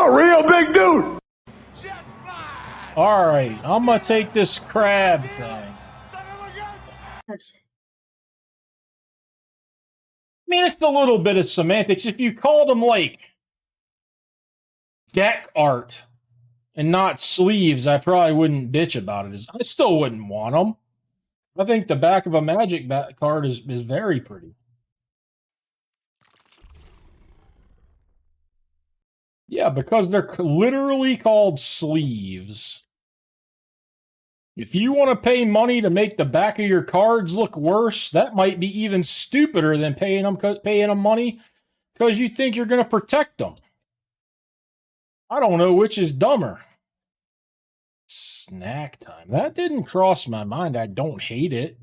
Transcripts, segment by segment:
a real big dude. All right, I'm gonna take this crab thing. I mean, it's a little bit of semantics. If you called them like deck art and not sleeves, I probably wouldn't bitch about it. I still wouldn't want them. I think the back of a Magic card is very pretty. Yeah, because they're literally called sleeves. If you want to pay money to make the back of your cards look worse, that might be even stupider than paying them money because you think you're going to protect them. I don't know which is dumber. Snack time. That didn't cross my mind. I don't hate it.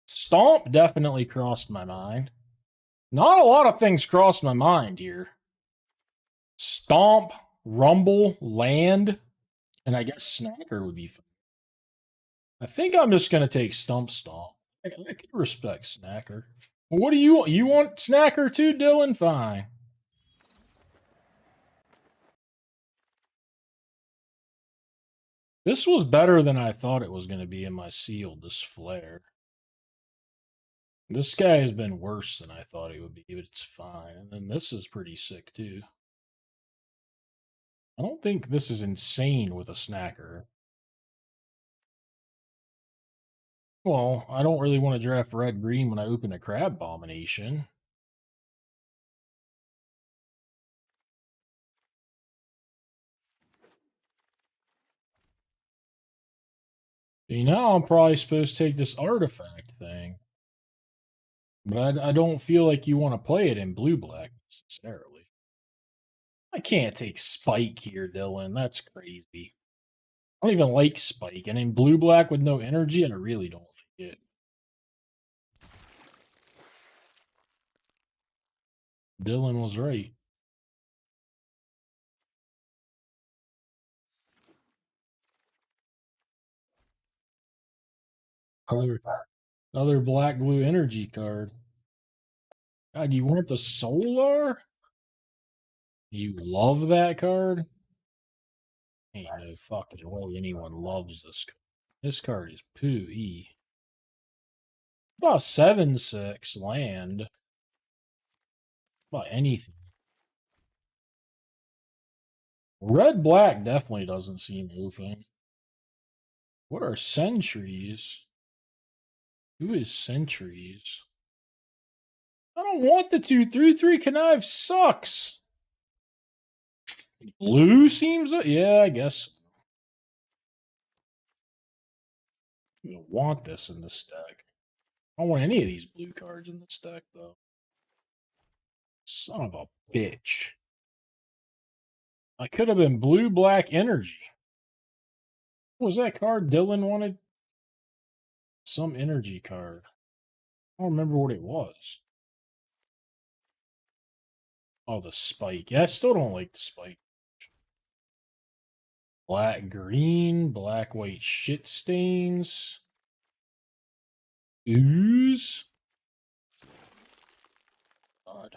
Stomp definitely crossed my mind. Not a lot of things crossed my mind here. Stomp, Rumble, Land, and I guess Snacker would be fun. I think I'm just going to take Stomp. I can respect Snacker. What do you want? You want Snacker too, Dylan? Fine. This was better than I thought it was going to be in my sealed, this flare. This guy has been worse than I thought he would be, but it's fine. And then this is pretty sick too. I don't think this is insane with a Snacker. Well, I don't really want to draft red-green when I open a Crab Abomination. See, now I'm probably supposed to take this artifact thing. But I don't feel like you want to play it in blue-black necessarily. I can't take Spike here, Dylan. That's crazy. I don't even like Spike. And in blue-black with no energy, I really don't like it. Dylan was right. Another black-blue energy card. God, you want the Solar? You love that card? Ain't no fucking way anyone loves this card. This card is poo-y. About 7/6 land. About anything. Red-black definitely doesn't seem open. What are sentries? Who is sentries? I don't want the 2/3/3 connive sucks. Blue seems yeah, I guess. I don't want this in this deck. I don't want any of these blue cards in this deck though. Son of a bitch. I could have been blue-black energy. What was that card Dylan wanted? Some energy card. I don't remember what it was. Oh, the spike. Yeah, I still don't like the spike. Black green, black white shit stains. Ooze. God.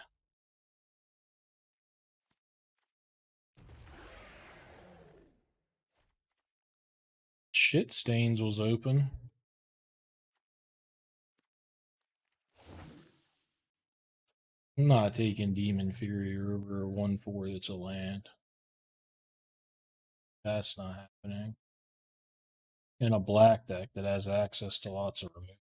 Shit stains was open. I'm not taking Demon Fury over a 1/4 that's a land. That's not happening. In a black deck that has access to lots of removal.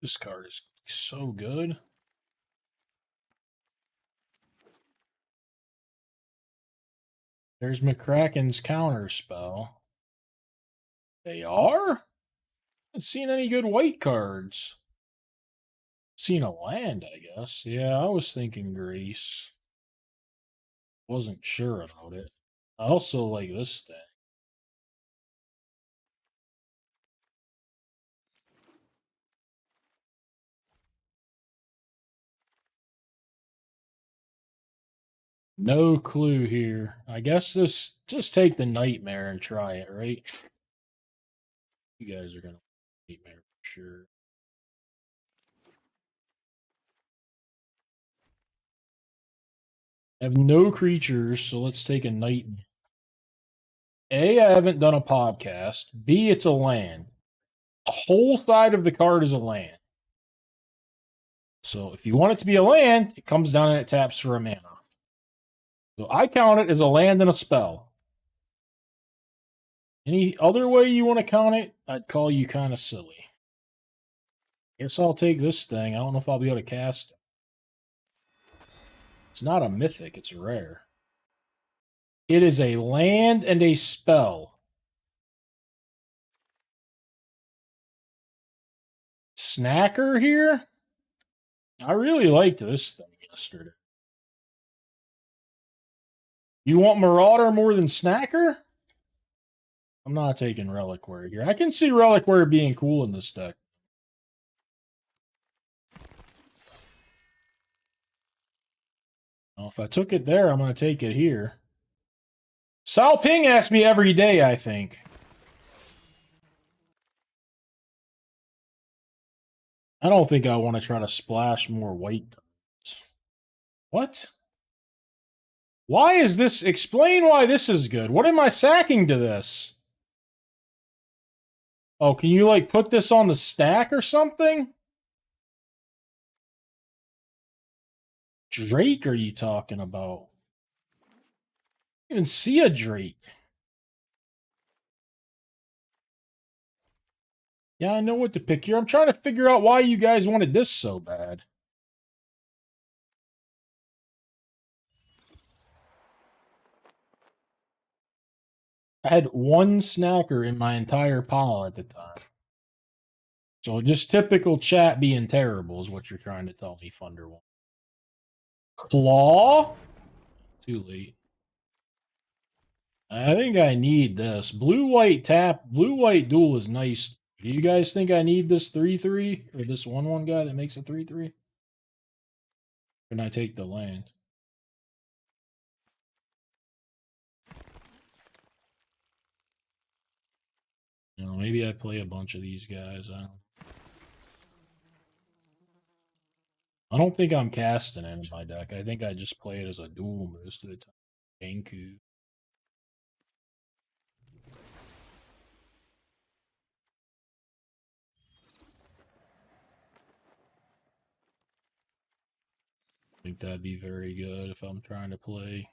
This card is so good. There's McCracken's counterspell. They are? I haven't seen any good white cards. Seen a land, I guess. Yeah, I was thinking Grease. Wasn't sure about it. I also like this thing. No clue here. I guess this just take the nightmare and try it, right? You guys are gonna nightmare for sure. I have no creatures, so let's take a nightmare. A, I haven't done a podcast. B, it's a land. The whole side of the card is a land. So if you want it to be a land, it comes down and it taps for a mana. So I count it as a land and a spell. Any other way you want to count it, I'd call you kind of silly. Guess I'll take this thing. I don't know if I'll be able to cast it. It's not a mythic, it's rare. It is a land and a spell. Snacker here? I really liked this thing yesterday. You want Marauder more than Snacker? I'm not taking Reliquary here. I can see Reliquary being cool in this deck. Well, if I took it there, I'm going to take it here. Sao Ping asks me every day, I think. I don't think I want to try to splash more white cards. What? Why is this? Explain why this is good. What am I sacking to this? Oh, can you, like, put this on the stack or something? Drake are you talking about? I didn't even see a Drake. Yeah, I know what to pick here. I'm trying to figure out why you guys wanted this so bad. I had one snacker in my entire pile at the time. So just typical chat being terrible is what you're trying to tell me, Thunderwolf. Claw? Too late. I think I need this. Blue-white tap, blue-white duel is nice. Do you guys think I need this 3/3? Or this 1/1 guy that makes a 3/3? Can I take the land? You know, maybe I play a bunch of these guys. I don't think I'm casting it in my deck. I think I just play it as a duel most of the time. Banku. I think that'd be very good if I'm trying to play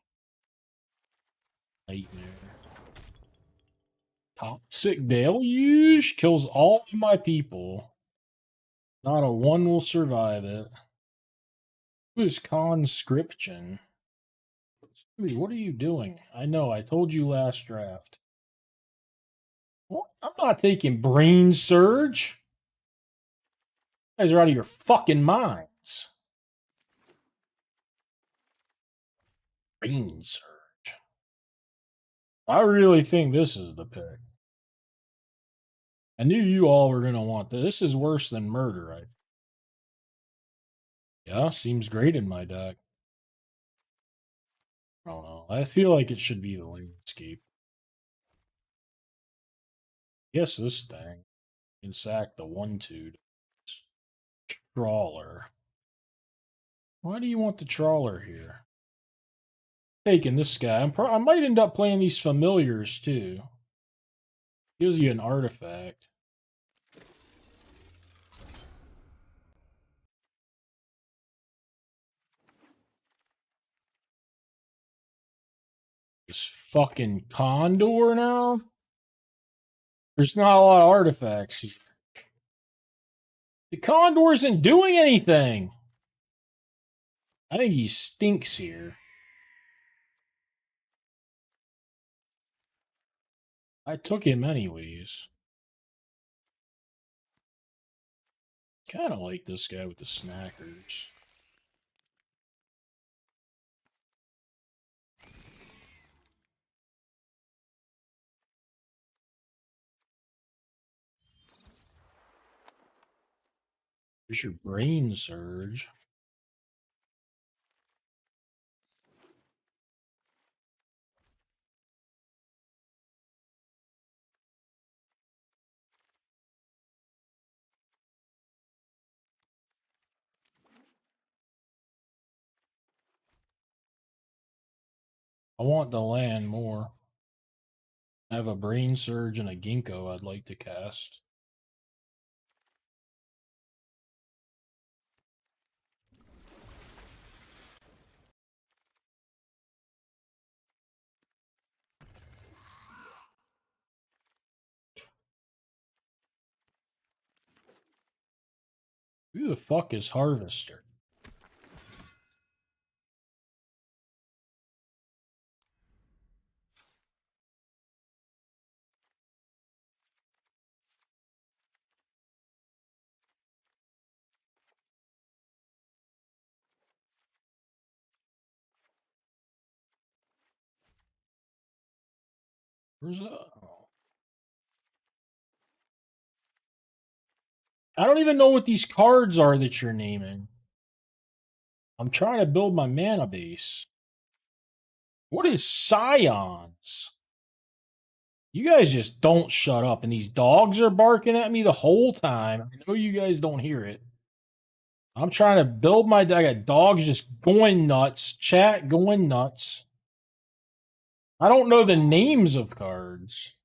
Nightmare. Toxic Deluge kills all of my people. Not a one will survive it. Who is Conscription? What are you doing? I know, I told you last draft. What? I'm not taking Brain Surge. You guys are out of your fucking minds. Brain Surge. I really think this is the pick. I knew you all were going to want this. This is worse than Murder, I think. Yeah, seems great in my deck. I don't know. I feel like it should be the Landscape. Yes, this thing can sack the 1/2. Trawler. Why do you want the Trawler here? Taking this guy. I might end up playing these familiars too. Gives you an artifact. This fucking Condor now? There's not a lot of artifacts here. The Condor isn't doing anything. I think he stinks here. I took him anyways. Kind of like this guy with the snackers. Here's your Brain Surge. I want the land more. I have a Brain Surge and a Ginkgo I'd like to cast. Who the fuck is Harvester? Where's that? Oh. I don't even know what these cards are that you're naming. I'm trying to build my mana base. What is Scions? You guys just don't shut up, and these dogs are barking at me the whole time. I know you guys don't hear it. I'm trying to build my deck. I got dogs just going nuts. Chat going nuts. I don't know the names of cards.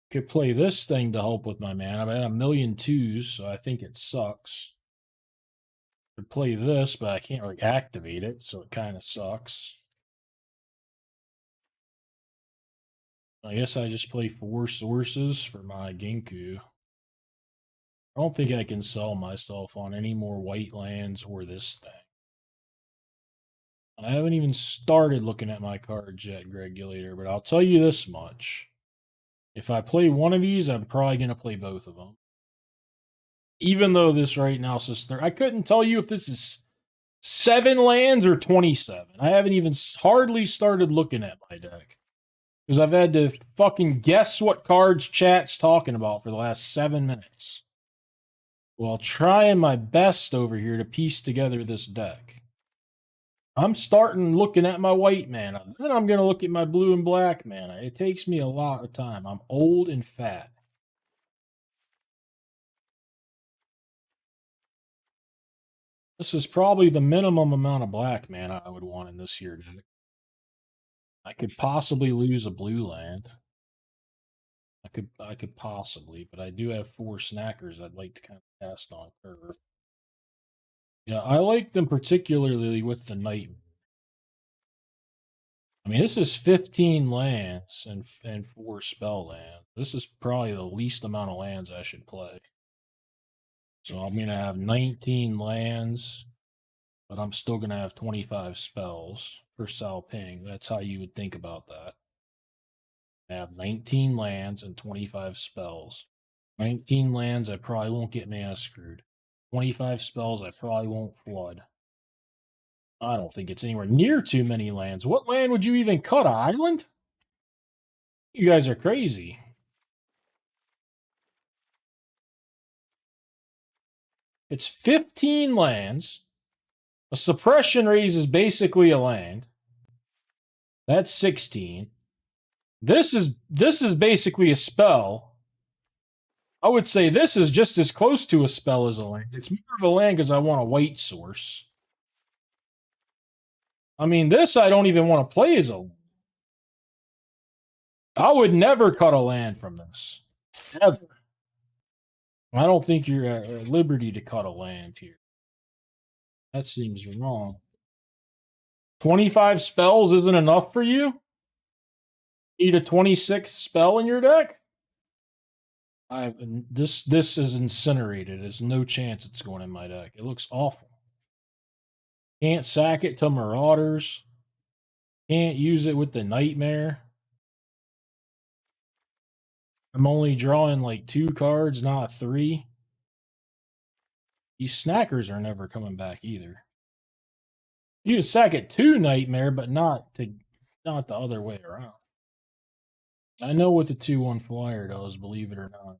Could play this thing to help with my mana. I'm at a million twos, so I think it sucks. Could play this, but I can't really activate it, so it kind of sucks. I guess I just play 4 sources for my Ginkgo. I don't think I can sell myself on any more white lands or this thing. I haven't even started looking at my cards yet, Gregulator, but I'll tell you this much. If I play one of these, I'm probably going to play both of them. Even though this right now says 30. I couldn't tell you if this is 7 lands or 27. I haven't even hardly started looking at my deck. Because I've had to fucking guess what cards chat's talking about for the last 7 minutes. While trying my best over here to piece together this deck. I'm starting looking at my white mana. Then I'm going to look at my blue and black mana. It takes me a lot of time. I'm old and fat. This is probably the minimum amount of black mana I would want in this here deck. I could possibly lose a blue land. I could possibly, but I do have 4 snackers I'd like to kind of cast on curve. Yeah, I like them particularly with the night. I mean, this is 15 lands and 4 spell lands. This is probably the least amount of lands I should play. So I'm going to have 19 lands, but I'm still going to have 25 spells for Sal Ping. That's how you would think about that. I have 19 lands and 25 spells. 19 lands, I probably won't get mana screwed. 25 spells, I probably won't flood. I don't think it's anywhere near too many lands. What land would you even cut? An island? You guys are crazy. It's 15 lands. A suppression raise is basically a land. That's 16. This is basically a spell. I would say this is just as close to a spell as a land. It's more of a land because I want a white source. I mean, this I don't even want to play as a land. I would never cut a land from this. Ever. I don't think you're at liberty to cut a land here. That seems wrong. 25 spells isn't enough for you? Need a 26th spell in your deck? This is incinerated. There's no chance it's going in my deck. It looks awful. Can't sack it to Marauders. Can't use it with the Nightmare. I'm only drawing like 2 cards, not 3. These snackers are never coming back either. You can sack it to Nightmare, but not the other way around. I know what the 2/1 flyer does, believe it or not.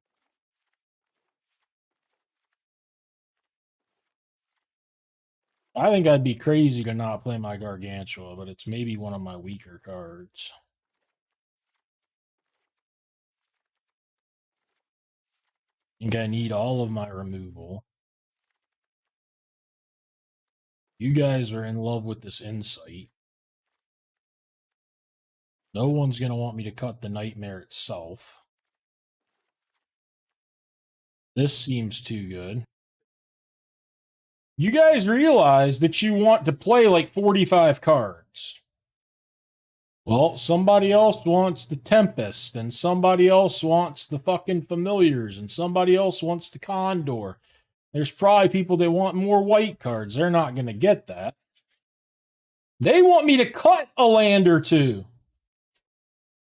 I think I'd be crazy to not play my Gargantua, but it's maybe one of my weaker cards. I think I need all of my removal. You guys are in love with this insight. No one's going to want me to cut the nightmare itself. This seems too good. You guys realize that you want to play like 45 cards. Well, somebody else wants the Tempest, and somebody else wants the fucking Familiars, and somebody else wants the Condor. There's probably people that want more white cards. They're not going to get that. They want me to cut a land or two.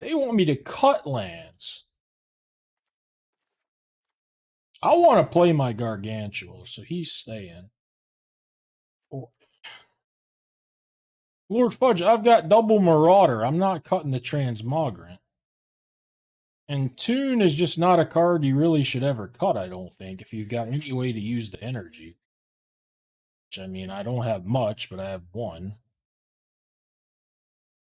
They want me to cut lands. I want to play my Gargantua, so he's staying. Lord Fudge, I've got double Marauder. I'm not cutting the Transmogrant. And Tune is just not a card you really should ever cut, I don't think, if you've got any way to use the energy. Which, I mean, I don't have much, but I have one.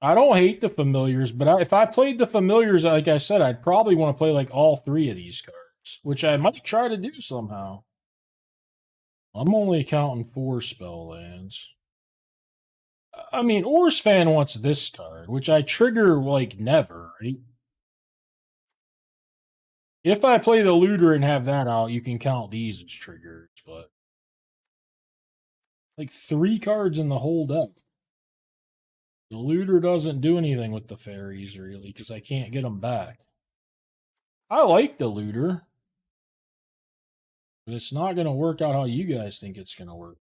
I don't hate the Familiars, but if I played the Familiars, like I said, I'd probably want to play like all 3 of these cards, which I might try to do somehow. I'm only counting 4 spell lands. I mean, Ors Fan wants this card, which I trigger like never, right? If I play the Looter and have that out, you can count these as triggers, but like 3 cards in the whole deck. The Looter doesn't do anything with the fairies, really, because I can't get them back. I like the Looter, but it's not going to work out how you guys think it's going to work.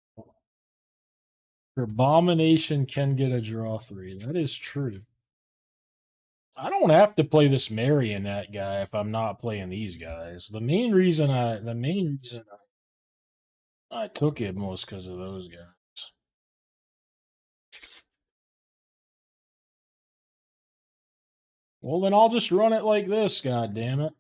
Abomination can get a draw 3. That is true. I don't have to play this Marionette guy if I'm not playing these guys. The main reason I took him was because of those guys. Well, then I'll just run it like this, god damn it.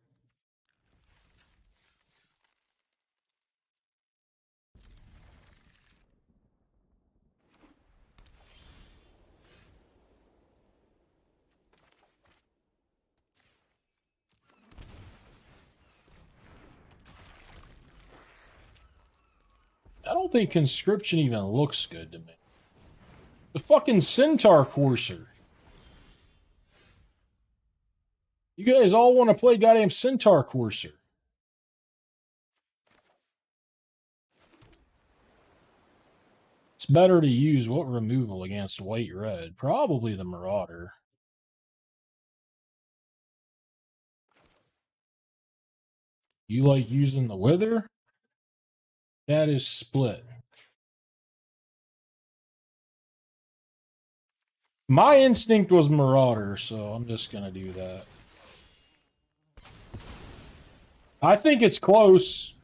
I don't think Conscription even looks good to me. The fucking Centaur Courser. You guys all want to play goddamn Centaur Courser. It's better to use what removal against white-red? Probably the Marauder. You like using the Wither? That is split. My instinct was Marauder, so I'm just going to do that. I think it's close.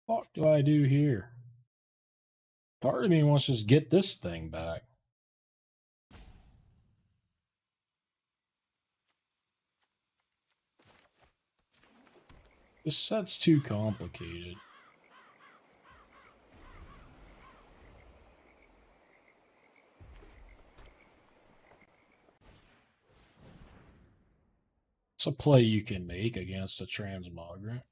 What do I do here? Part of me wants to just get this thing back. This set's too complicated. It's a play you can make against a Transmogrant.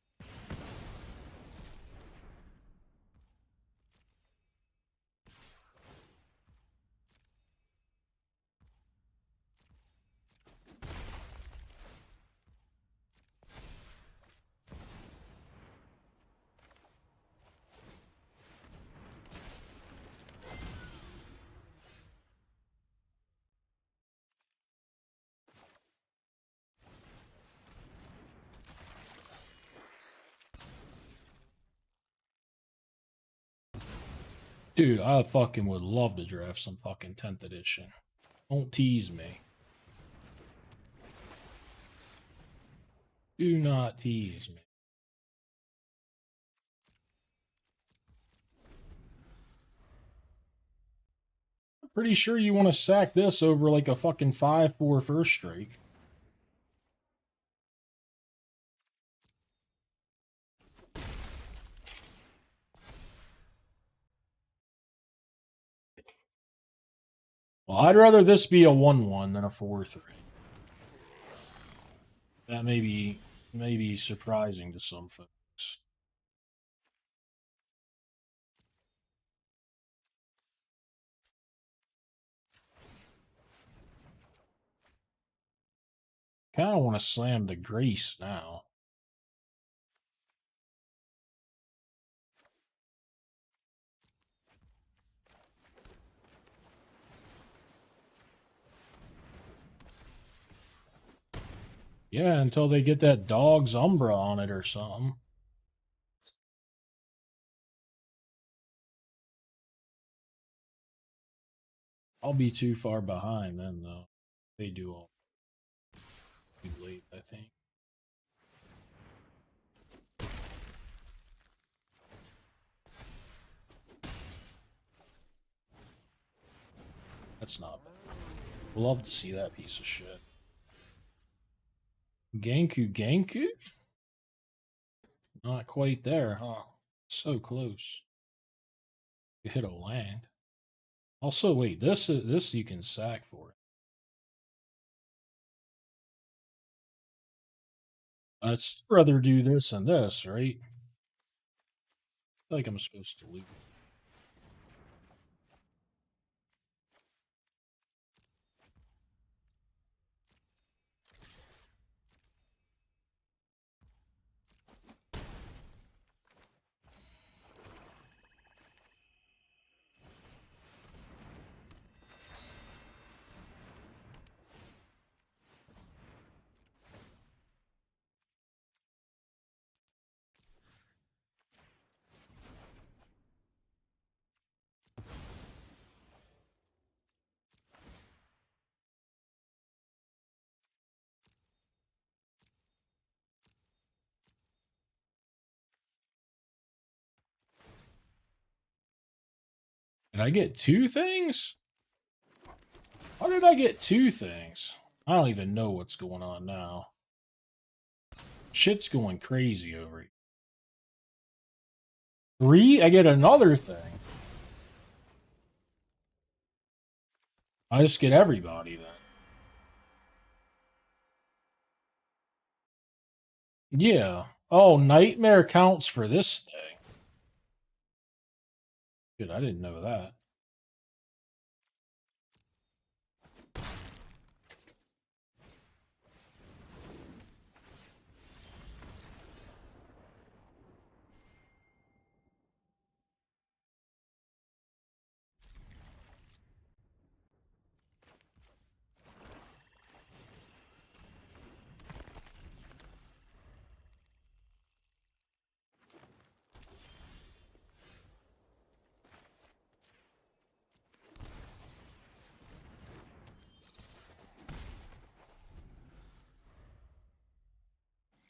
Dude, I fucking would love to draft some fucking 10th edition. Don't tease me. Do not tease me. I'm pretty sure you want to sack this over like a fucking 5-4 first strike. Well, I'd rather this be a 1-1 than a 4-3. That may be surprising to some folks. Kind of want to slam the Grace now. Yeah, until they get that Dog's Umbra on it or something. I'll be too far behind then, though. They do all too late, I think. That's not bad. Love to see that piece of shit. Genku? Not quite there, huh? So close. You hit a land. Also, wait, this you can sack for it. I'd rather do this than this, right? I feel like I'm supposed to lose. Did I get 2 things? How did I get 2 things? I don't even know what's going on now. Shit's going crazy over here. 3? I get another thing. I just get everybody then. Yeah. Oh, Nightmare counts for this thing. Shit, I didn't know that.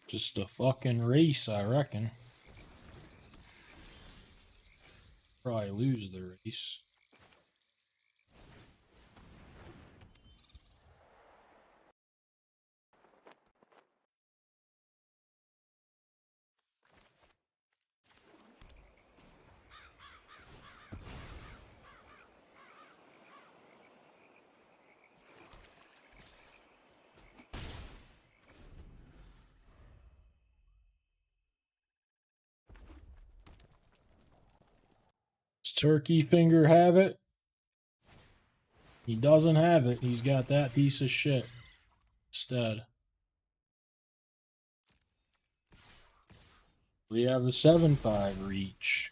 Just a fucking race, I reckon. Probably lose the race. Does Turkey Finger have it? He doesn't have it. He's got that piece of shit instead. We have the 7-5 reach.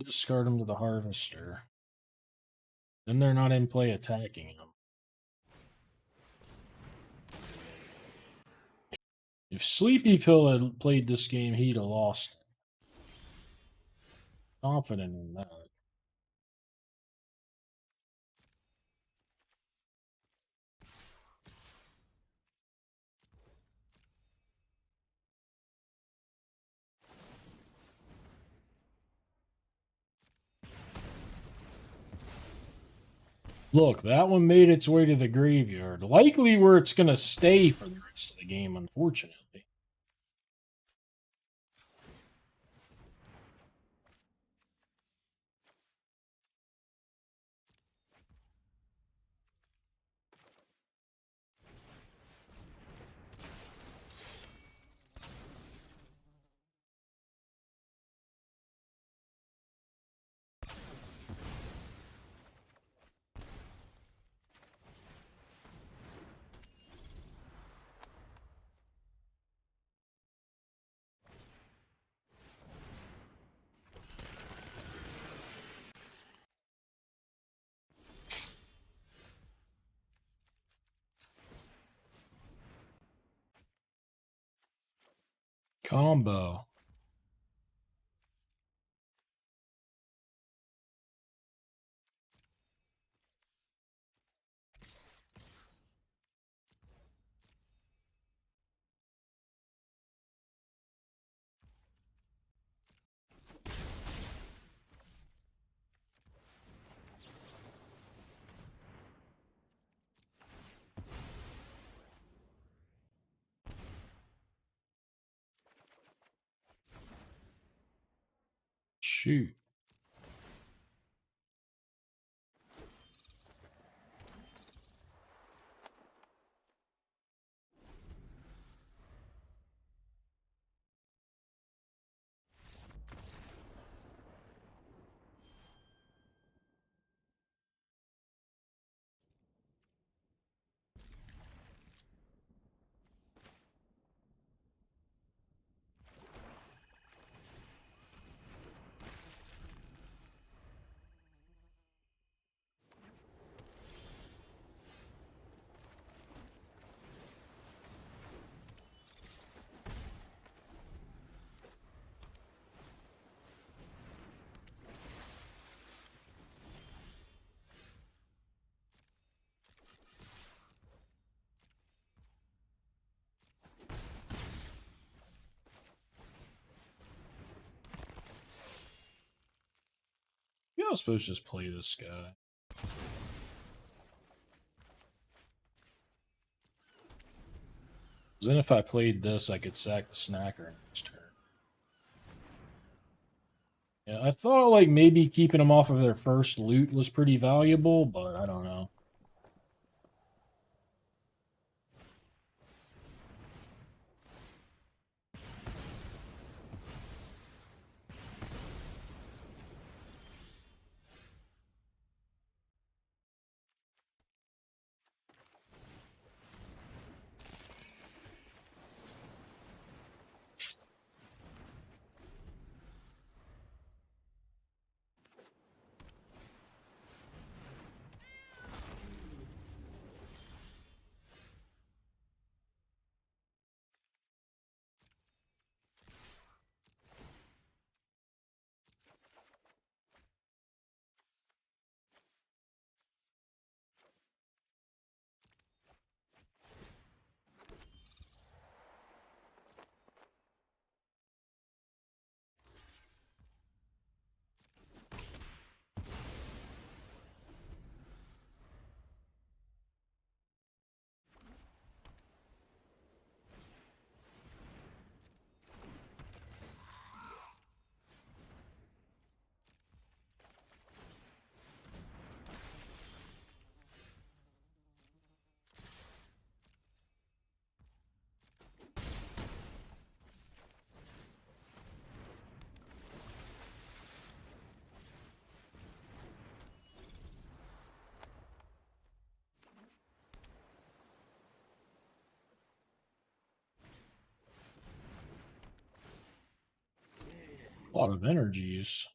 Discard him to the Harvester. Then they're not in play attacking him. If Sleepy Pill had played this game, he'd have lost. Confident in that. Look, that one made its way to the graveyard. Likely where it's going to stay for the rest of the game, unfortunately. Combo. Shoot. Yeah, I was supposed to just play this guy. Then if I played this, I could sack the snacker next turn. Yeah, I thought like maybe keeping them off of their first loot was pretty valuable, but I don't know. A lot of energies.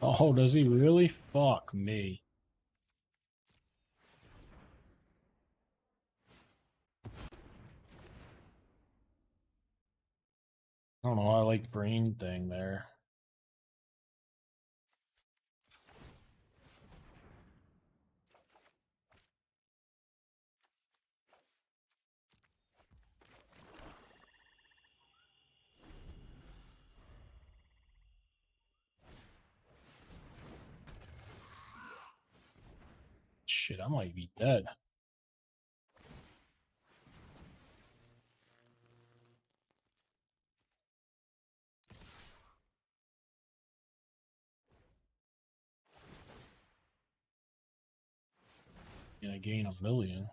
Oh, does he really? Fuck me. I don't know, I like brain thing there. Shit, I might be dead. Gonna gain 1,000,000.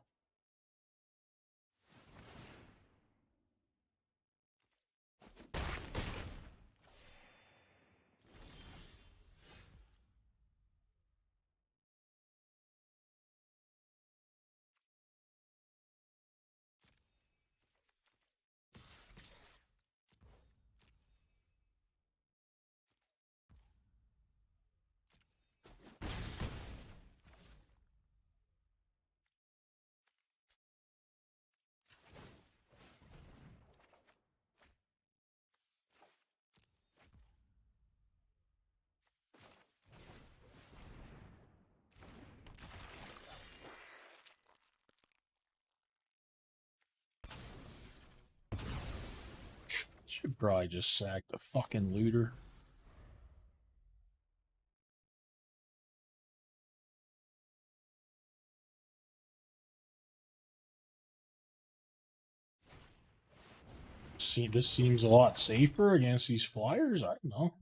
Should probably just sack the fucking looter. See, this seems a lot safer against these flyers. I don't know.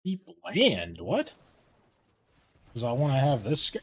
Be bland. What? Because I want to have this guy.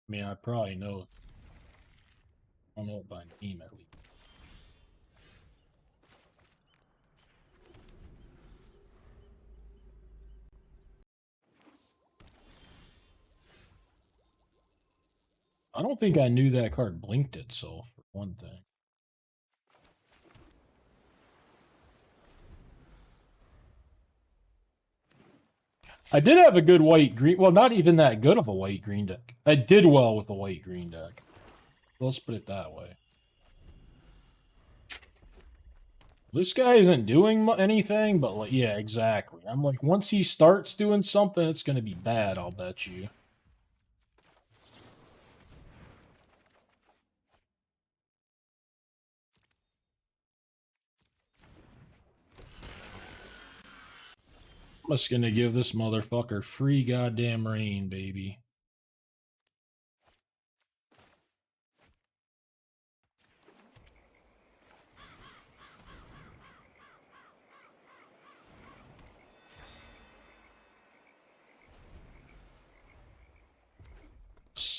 I mean, I probably know. I don't know it by name at least. I don't think I knew that card blinked itself, for one thing. I did have a good white-green... Well, not even that good of a white-green deck. I did well with the white-green deck. Let's put it that way. This guy isn't doing anything, but, like, yeah, exactly. I'm like, once he starts doing something, it's going to be bad, I'll bet you. I'm just going to give this motherfucker free goddamn rain, baby.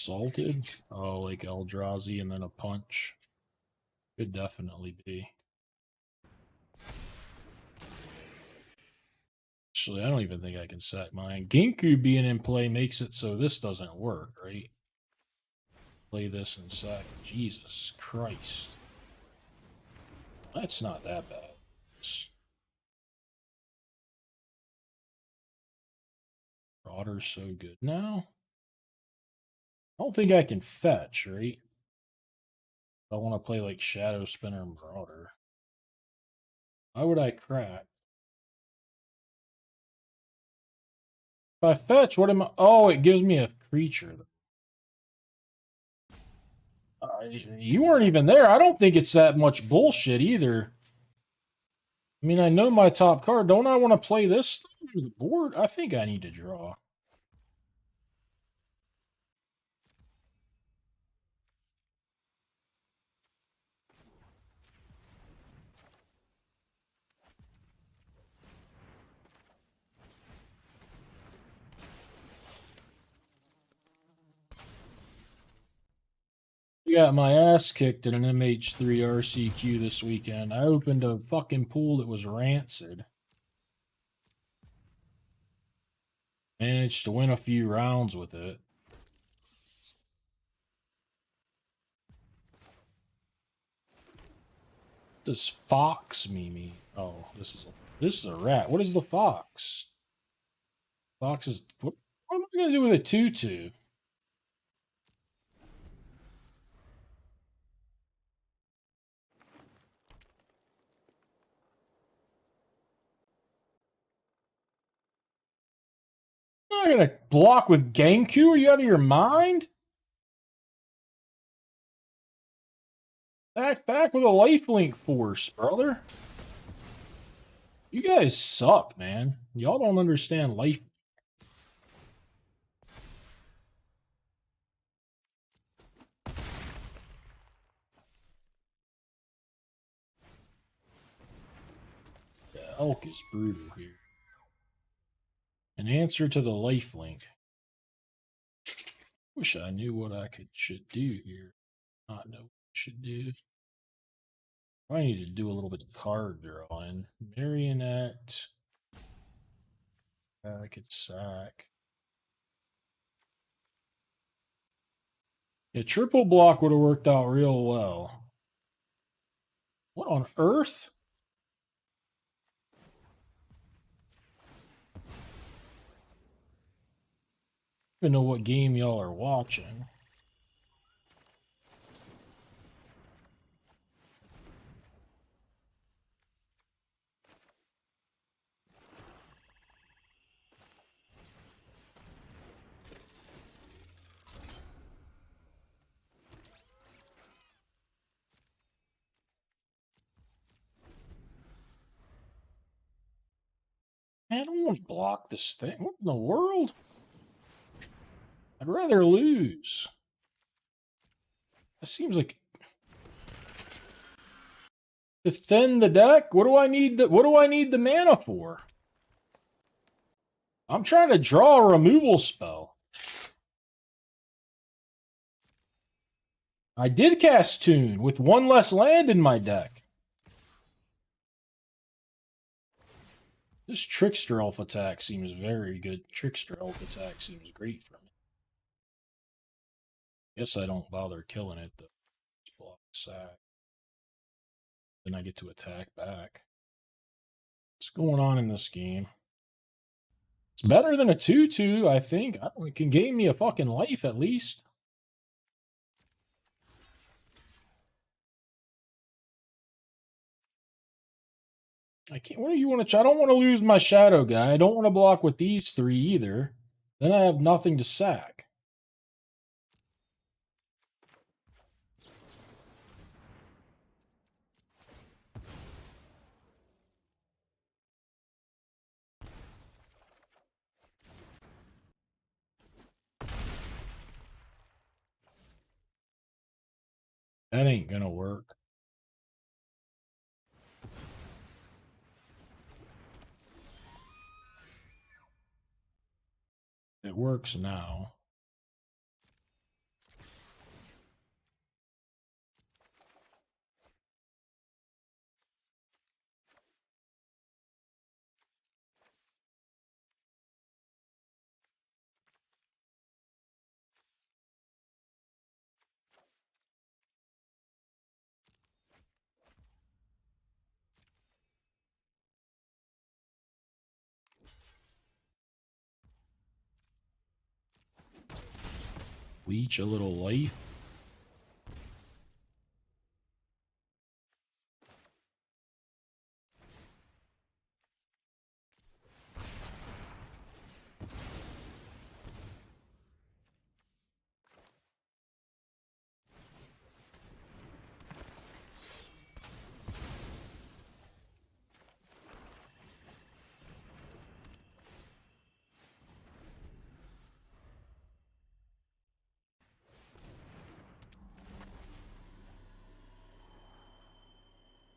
Assaulted? Oh, like Eldrazi and then a punch. Could definitely be. Actually, I don't even think I can sack mine. Ginkgo being in play makes it so this doesn't work, right? Play this and sack. Jesus Christ. That's not that bad. Marauder's so good now. I don't think I can fetch, right? I want to play like Shadow Spinner and Marauder. Why would I crack? If I fetch, what am I? Oh, it gives me a creature. You weren't even there. I don't think it's that much bullshit either. I mean, I know my top card. Don't I want to play this through the board? I think I need to draw. I got my ass kicked in an MH3 RCQ this weekend. I opened a fucking pool that was rancid. Managed to win a few rounds with it. Does fox mean? Oh, this is a rat. What is the fox? Fox is what am I gonna do with a 2/2? I'm not gonna block with Genku? Are you out of your mind? Back with a lifelink force, brother. You guys suck, man. Y'all don't understand life. The elk is brutal here. An answer to the lifelink. Wish I knew what I should do here. Not know what I should do. I need to do a little bit of card drawing. Marionette. I could sack. A triple block would have worked out real well. What on earth? I don't even know what game y'all are watching. Man, I don't want to block this thing. What in the world? I'd rather lose. That seems like to thin the deck. What do I need? What do I need the mana for? I'm trying to draw a removal spell. I did cast Tune with one less land in my deck. This Trickster Elf attack seems very good. Trickster Elf attack seems great for me. Guess I don't bother killing it, though. Just block sack. Then I get to attack back. What's going on in this game? It's better than a 2/2, I think. It can gain me a fucking life at least. I can't. What do you want to? I don't want to lose my shadow guy. I don't want to block with these three either. Then I have nothing to sack. That ain't gonna work. It works now. Leech a little life.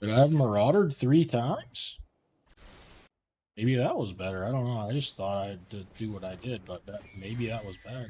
Did I have Maraudered 3 times? Maybe that was better. I don't know. I just thought I'd do what I did, but maybe that was bad.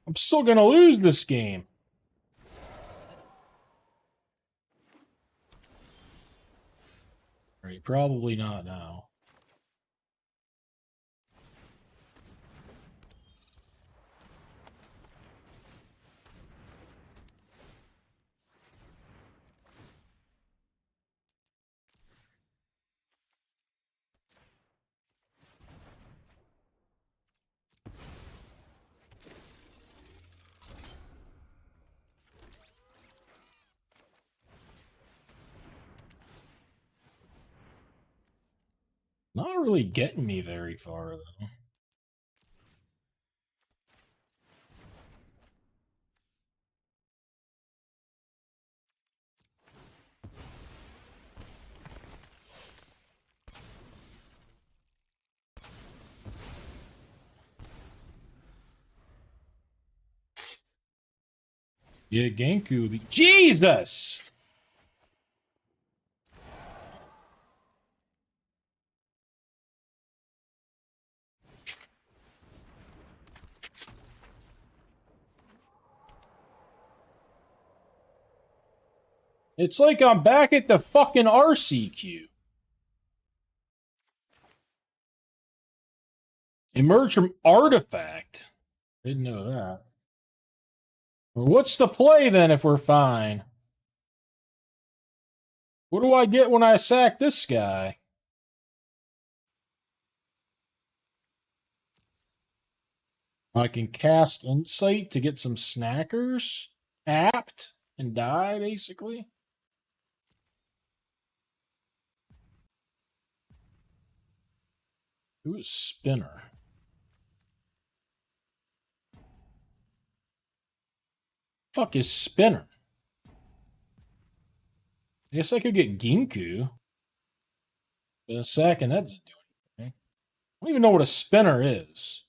I'm still gonna lose this game. Right, probably not now. Not really getting me very far, though. Yeah, Genku. Jesus! It's like I'm back at the fucking RCQ. Emerge from Artifact. Didn't know that. Well, what's the play then if we're fine? What do I get when I sack this guy? I can cast Insight to get some snackers. Apt and die, basically. Who is Spinner? Fuck is Spinner? I guess I could get Ginku. But a second, that doesn't do anything. I don't even know what a spinner is.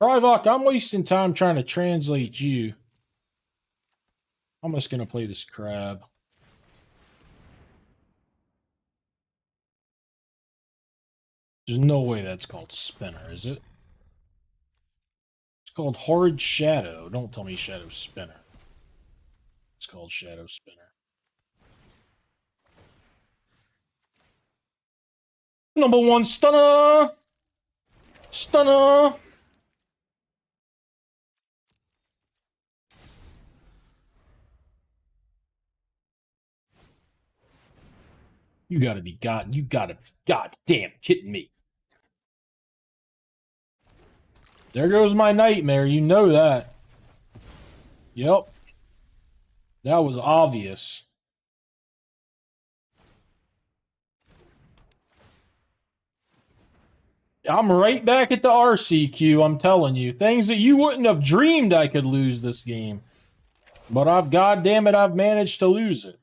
Privok, I'm wasting time trying to translate you. I'm just going to play this crab. There's no way that's called spinner, is it? It's called Hard Shadow. Don't tell me Shadow Spinner. It's called Shadow Spinner. Number 1 stunner! Stunner! You gotta be goddamn kidding me. There goes my nightmare, you know that. Yep. That was obvious. I'm right back at the RCQ, I'm telling you. Things that you wouldn't have dreamed I could lose this game. But I've managed to lose it.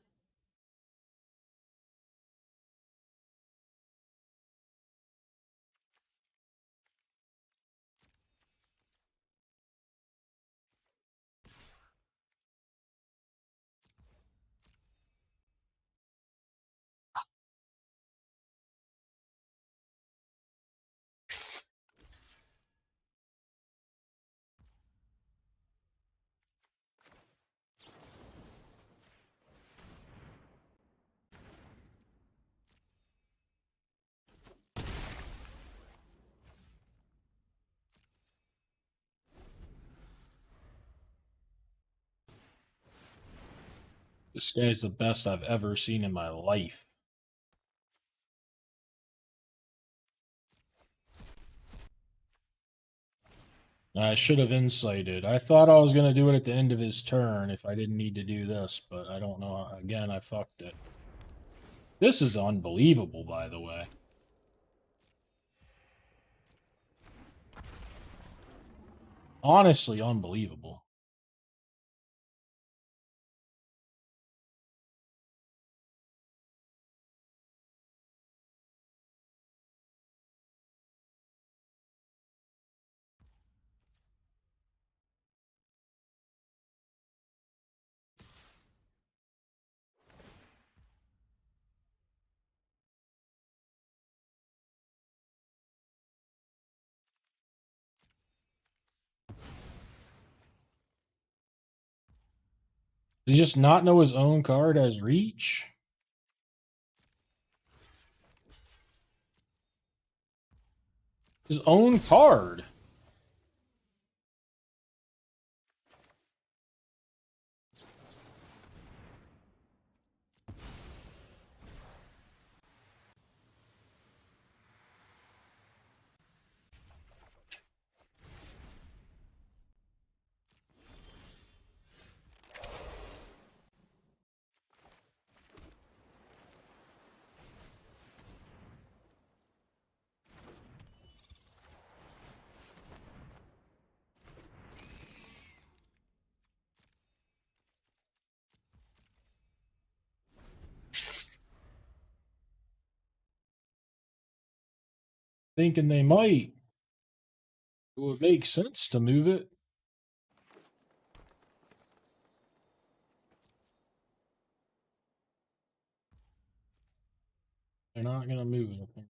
This guy's the best I've ever seen in my life. I should have incited. I thought I was going to do it at the end of his turn if I didn't need to do this, but I don't know. Again, I fucked it. This is unbelievable, by the way. Honestly, unbelievable. Does he just not know his own card has reach? His own card. Thinking they might. It would make sense to move it. They're not going to move it, I think.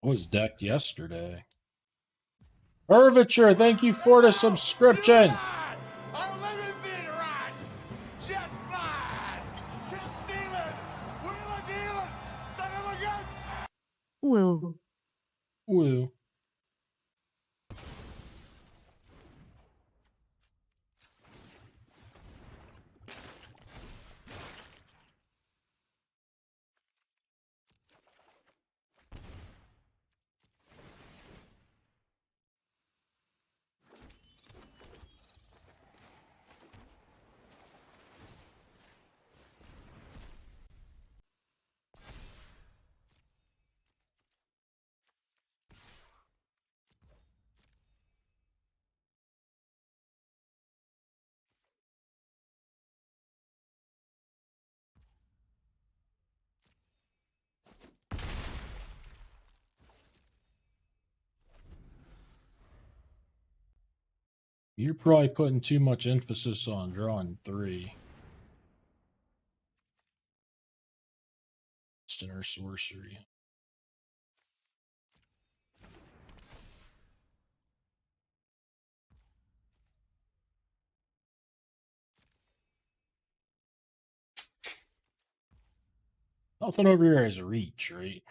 I was decked yesterday. Herviture, thank you for the subscription. Woo. Woo. You're probably putting too much emphasis on drawing 3. in her sorcery. Nothing over here has reach, right?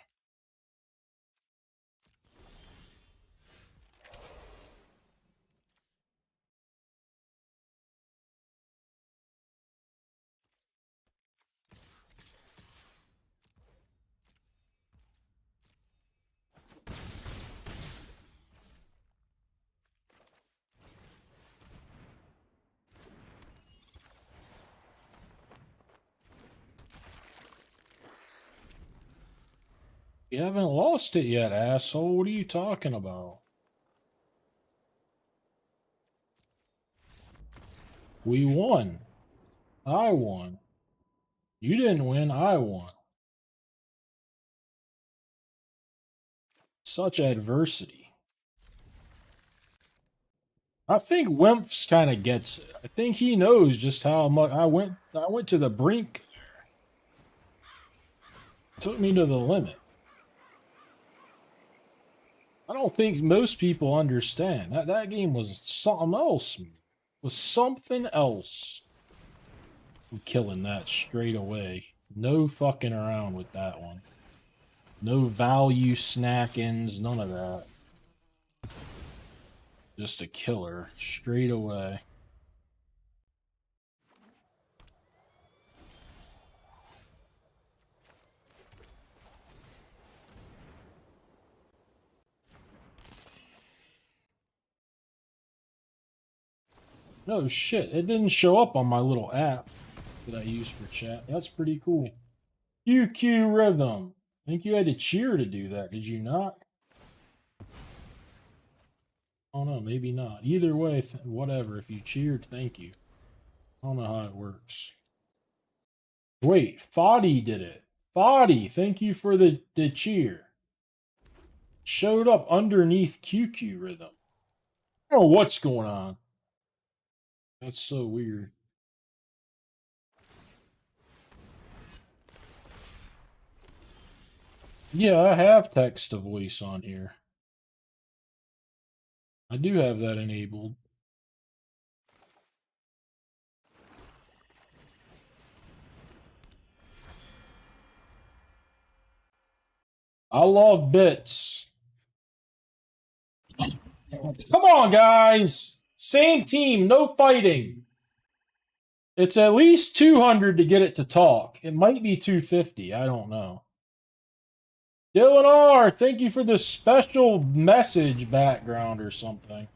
You haven't lost it yet, asshole. What are you talking about? We won. I won. You didn't win, I won. Such adversity. I think Wimps kind of gets it. I think he knows just how much I went to the brink there. It took me to the limit. I don't think most people understand. That game was something else. It was something else. I'm killing that straight away. No fucking around with that one. No value snackings, none of that. Just a killer straight away. No shit, it didn't show up on my little app that I use for chat. That's pretty cool. QQ Rhythm. I think you had to cheer to do that, did you not? Oh no, maybe not. Either way, whatever. If you cheered, thank you. I don't know how it works. Wait, Foddy did it. Foddy, thank you for the cheer. Showed up underneath QQ Rhythm. I don't know what's going on. That's so weird. Yeah, I have text to voice on here. I do have that enabled. I love bits. Come on, guys. Same team, no fighting. It's at least 200 to get it to talk. It might be 250. I don't know. Dylan R, thank you for the special message background or something.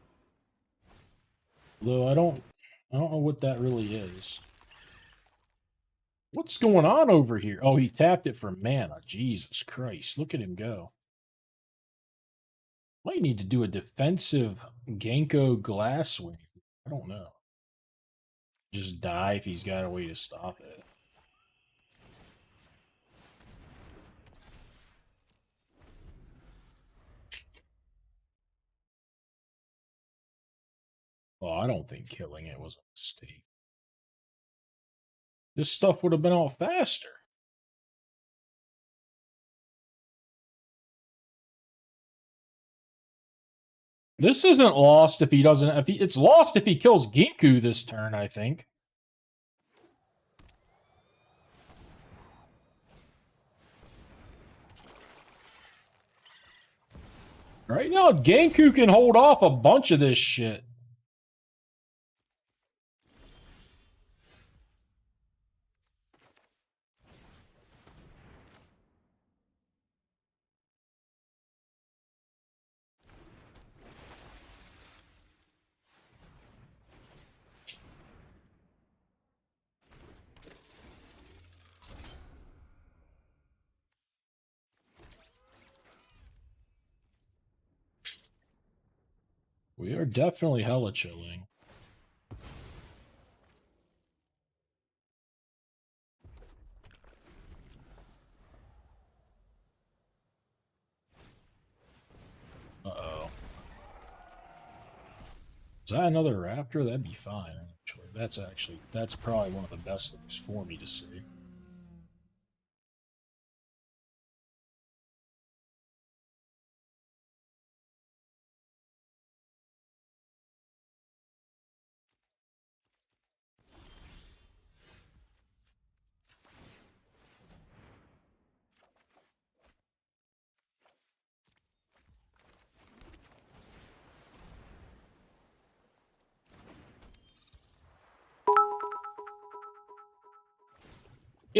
Though I don't know what that really is. What's going on over here? Oh, he tapped it for mana. Jesus Christ. Look at him go. Might need to do a defensive Genko Glasswing. I don't know. Just die if he's got a way to stop it. Well, I don't think killing it was a mistake. This stuff would have been out faster. This isn't lost if he doesn't. It's lost if he kills Ginku this turn, I think. Right now, Genku can hold off a bunch of this shit. We are definitely hella chilling. Uh-oh. Is that another raptor? That'd be fine, actually. That's probably one of the best things for me to see.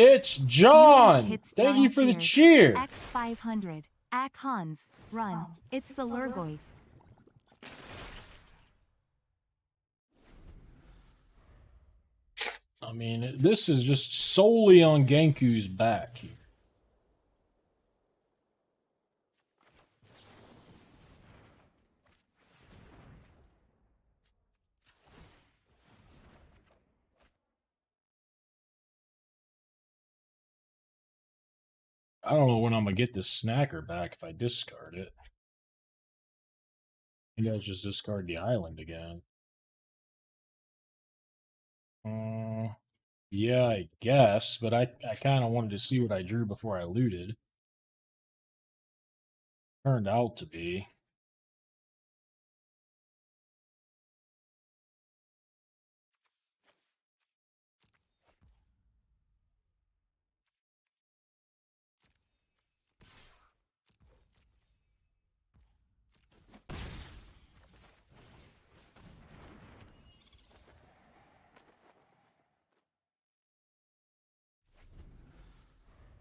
It's John! Thank you for the cheer! X500. Ak Hans. Run. It's the Lurgoy. I mean, this is just solely on Genku's back here. I don't know when I'm gonna get this snacker back if I discard it. Maybe I'll just discard the island again. Yeah, I guess, but I kind of wanted to see what I drew before I looted. Turned out to be.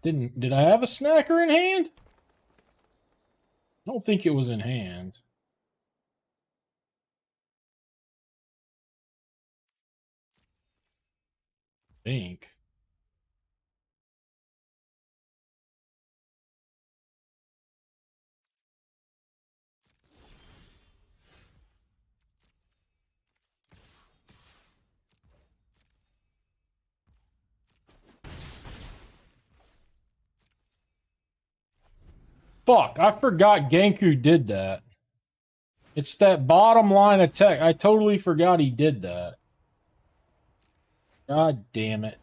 Did I have a snacker in hand? I don't think it was in hand. I think. Fuck, I forgot Genku did that. It's that bottom line attack. I totally forgot he did that. God damn it.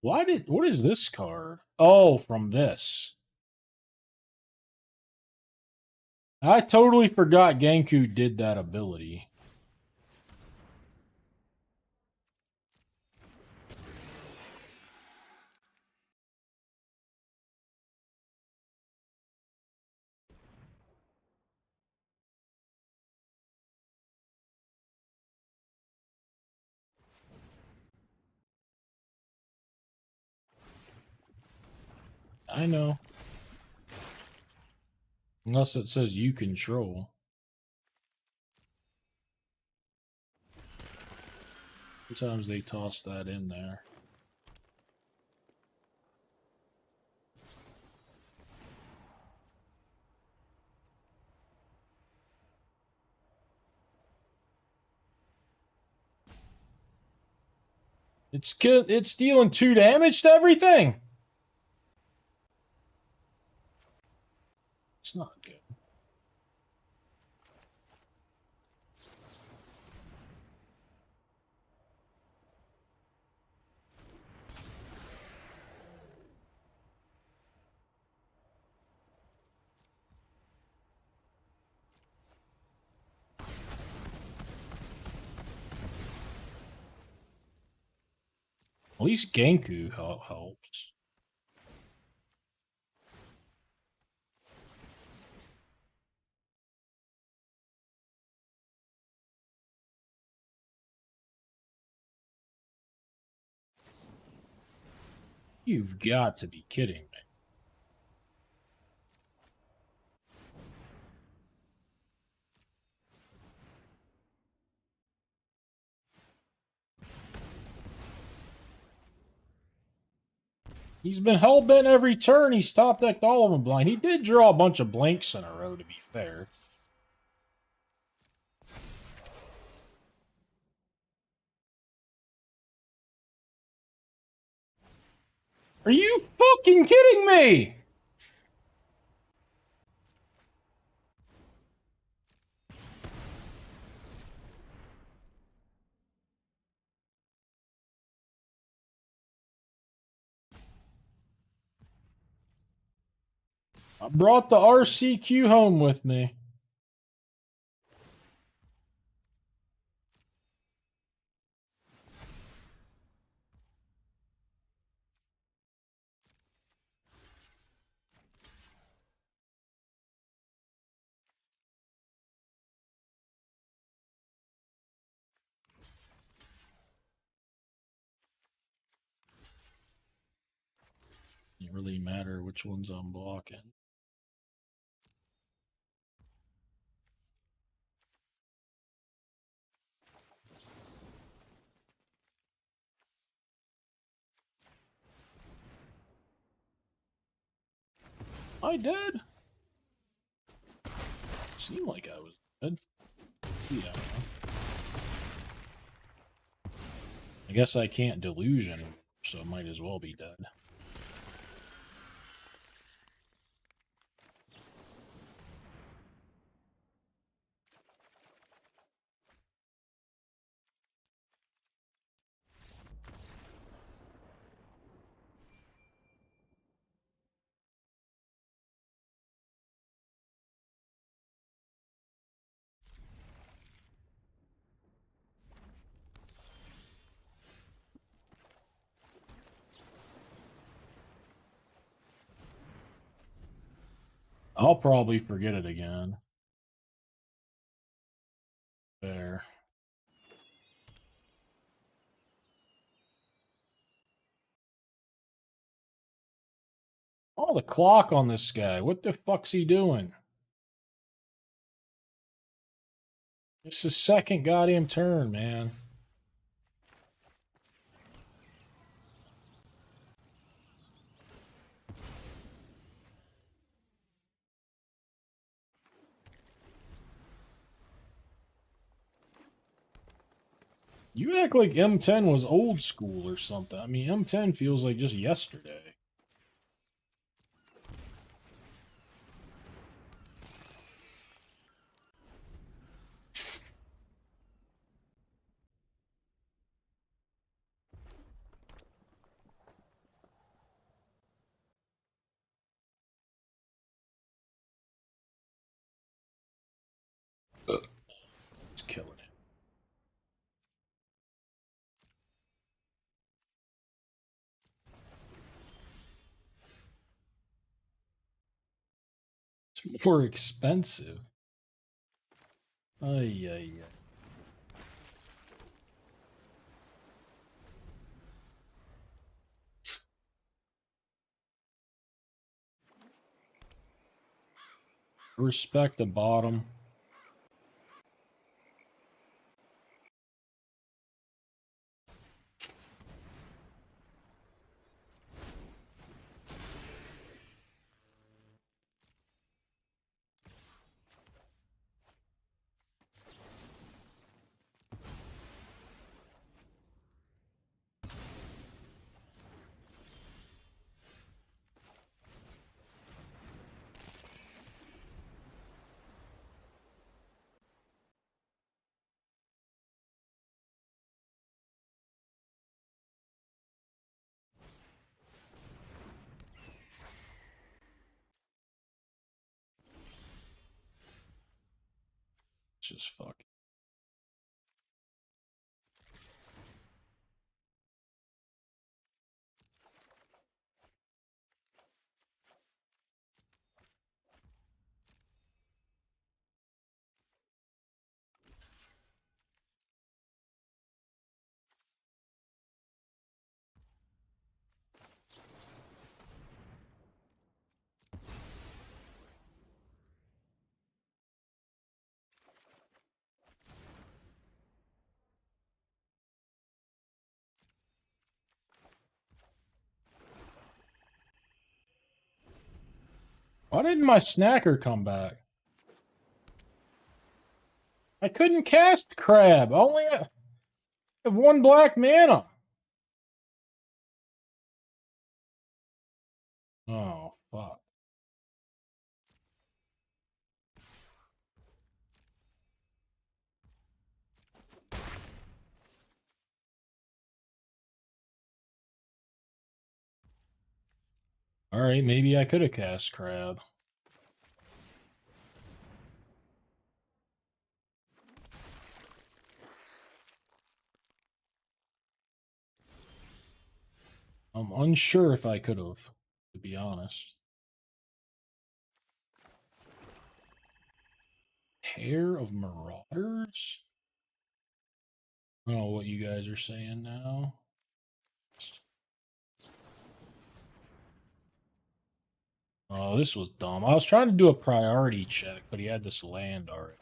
What is this card? Oh, from this. I totally forgot Genku did that ability. I know. Unless it says you control. Sometimes they toss that in there. It's dealing 2 damage to everything. It's not good. At least Genku helps. You've got to be kidding me. He's been hell-bent every turn. He's top-decked all of them blind. He did draw a bunch of blanks in a row, to be fair. Are you fucking kidding me? I brought the RCQ home with me. Doesn't really matter which ones I'm blocking. I did. Seemed like I was dead. Yeah. I guess I can't delusion, so it might as well be dead. I'll probably forget it again. There. Oh, the clock on this guy. What the fuck's he doing? It's his second goddamn turn, man. You act like M10 was old school or something. I mean, M10 feels like just yesterday. Let's kill it. It's more expensive. Ay, ay, ay. Respect the bottom. Just fuck. Why didn't my snacker come back? I couldn't cast crab. I only have one black mana. Oh, fuck. Alright, maybe I could have cast crab. I'm unsure if I could have, to be honest. Pair of Marauders? I don't know what you guys are saying now. Oh, this was dumb. I was trying to do a priority check, but he had this land already.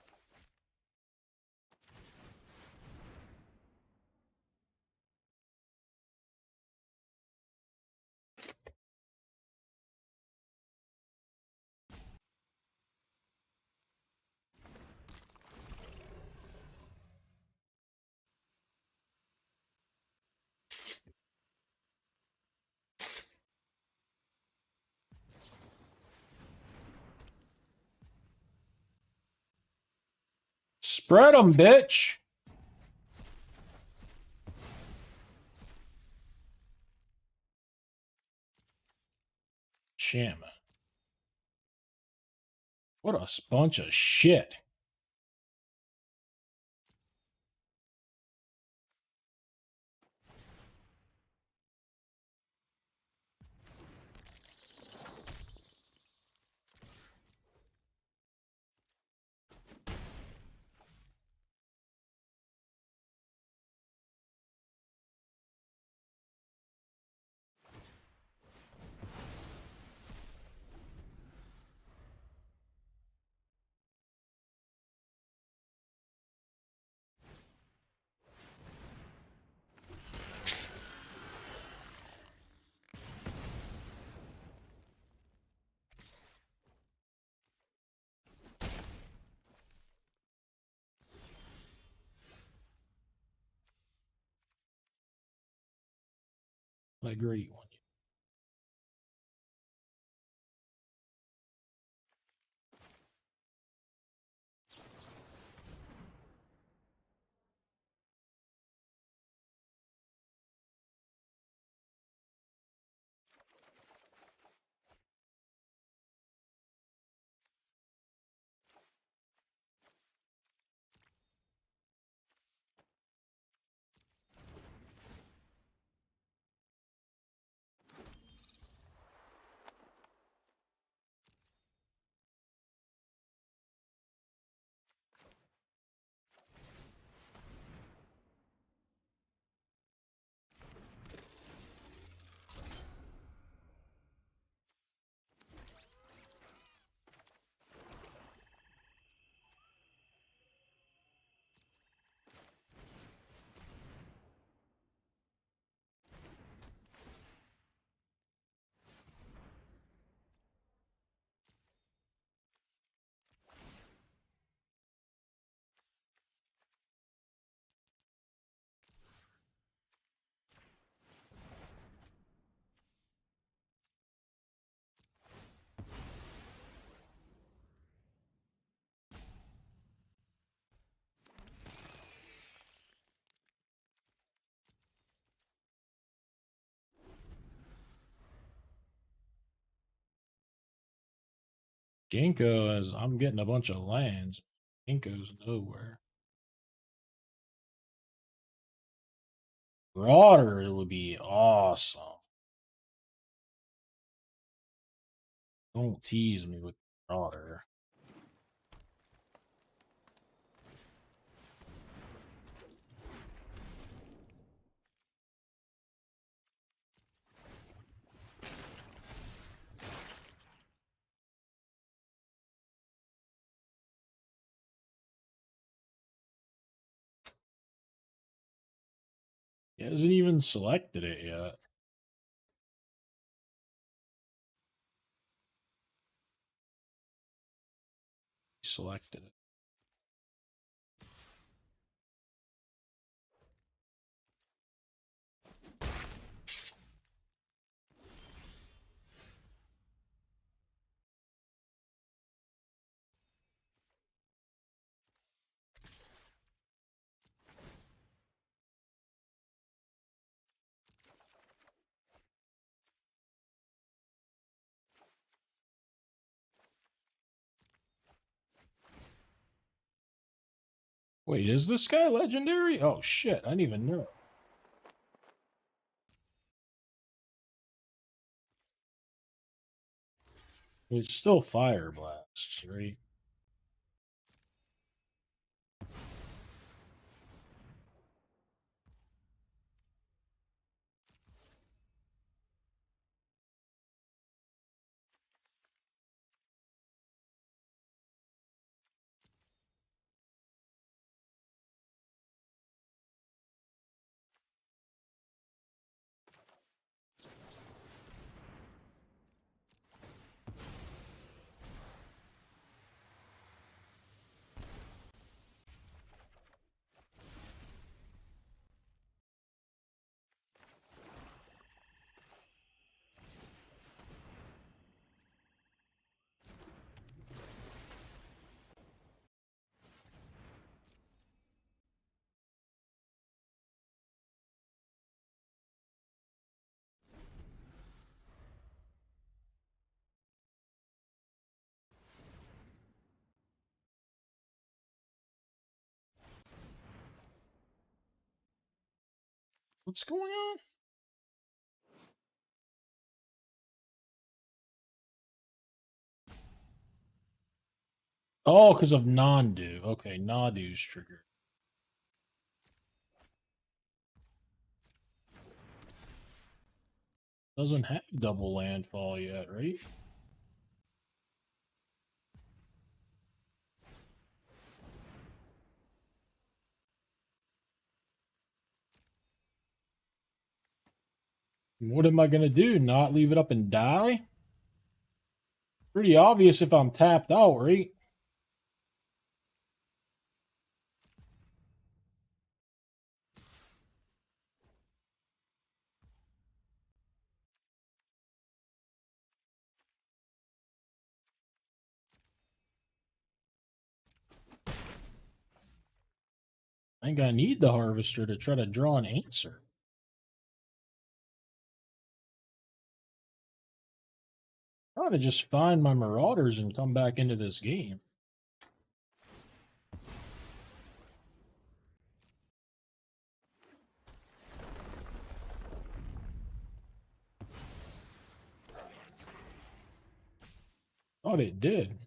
Spread them, bitch! Sham. What a bunch of shit. What a great one. Ginkgo is, I'm getting a bunch of lands. Ginkgo's nowhere. Broader would be awesome. Don't tease me with broader. He hasn't even selected it yet. He selected it. Wait, is this guy legendary? Oh shit, I didn't even know. It's still Fire Blasts, right? What's going on? Oh, because of Nandu. Okay, Nandu's triggered. Doesn't have double landfall yet, right? What am I going to do? Not leave it up and die? Pretty obvious if I'm tapped out, right? I think I need the Harvester to try to draw an answer. I'm trying to just find my Marauders and come back into this game. Thought it did.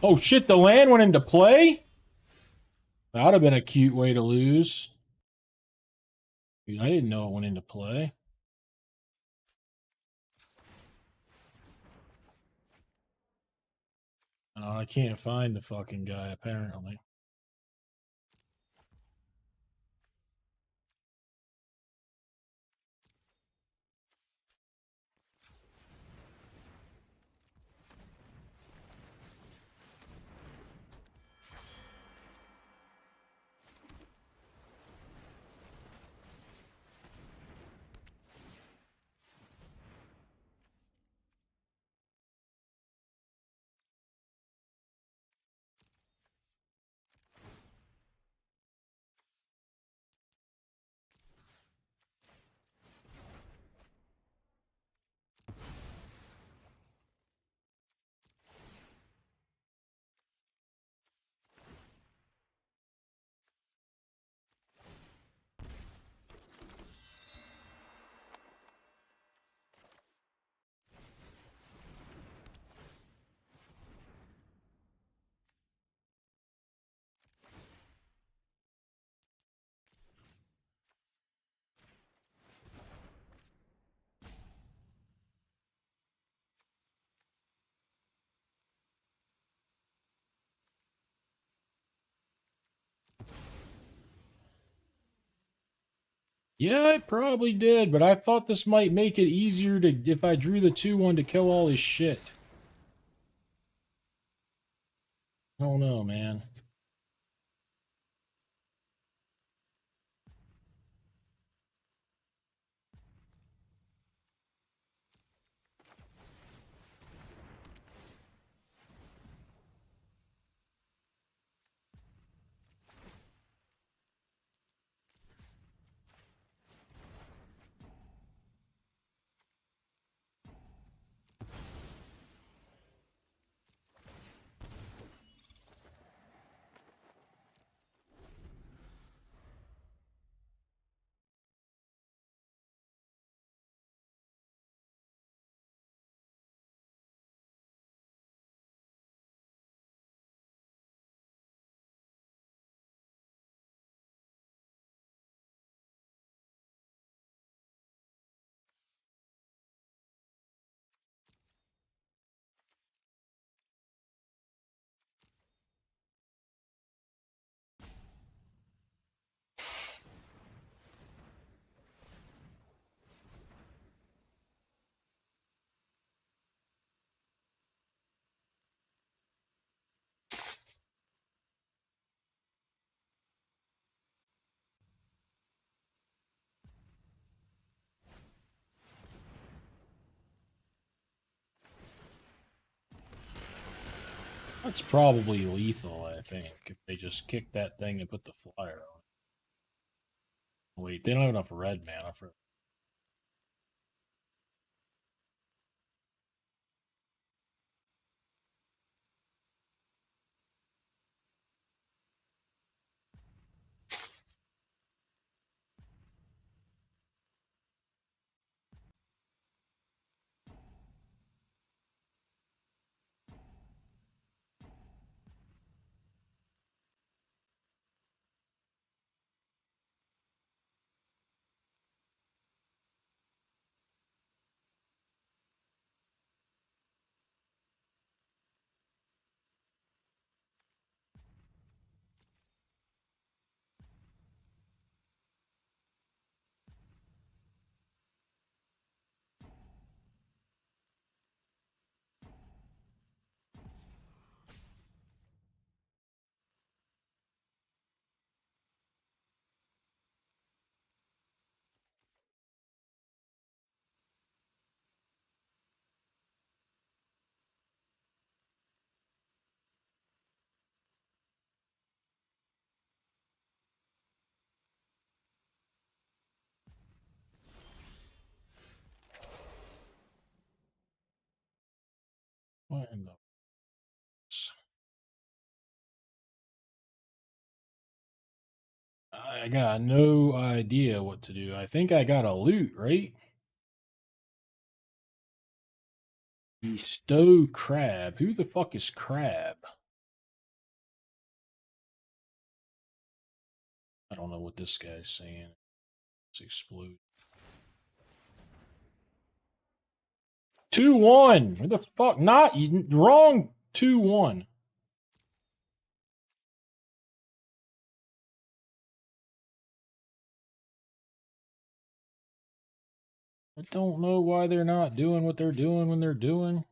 Oh shit, the land went into play? That would have been a cute way to lose. Dude, I didn't know it went into play. I can't find the fucking guy, apparently. Yeah, I probably did, but I thought this might make it easier to if I drew the 2-1 to kill all his shit. I don't know, man. That's probably lethal, I think, if they just kick that thing and put the flyer on. Wait, they don't have enough red mana for I got no idea what to do. I think I got a loot, right? Bestow crab. Who the fuck is crab? I don't know what this guy's saying. Let's explode. 2-1. Where the fuck? Not wrong. 2-1. I don't know why they're not doing what they're doing when they're doing.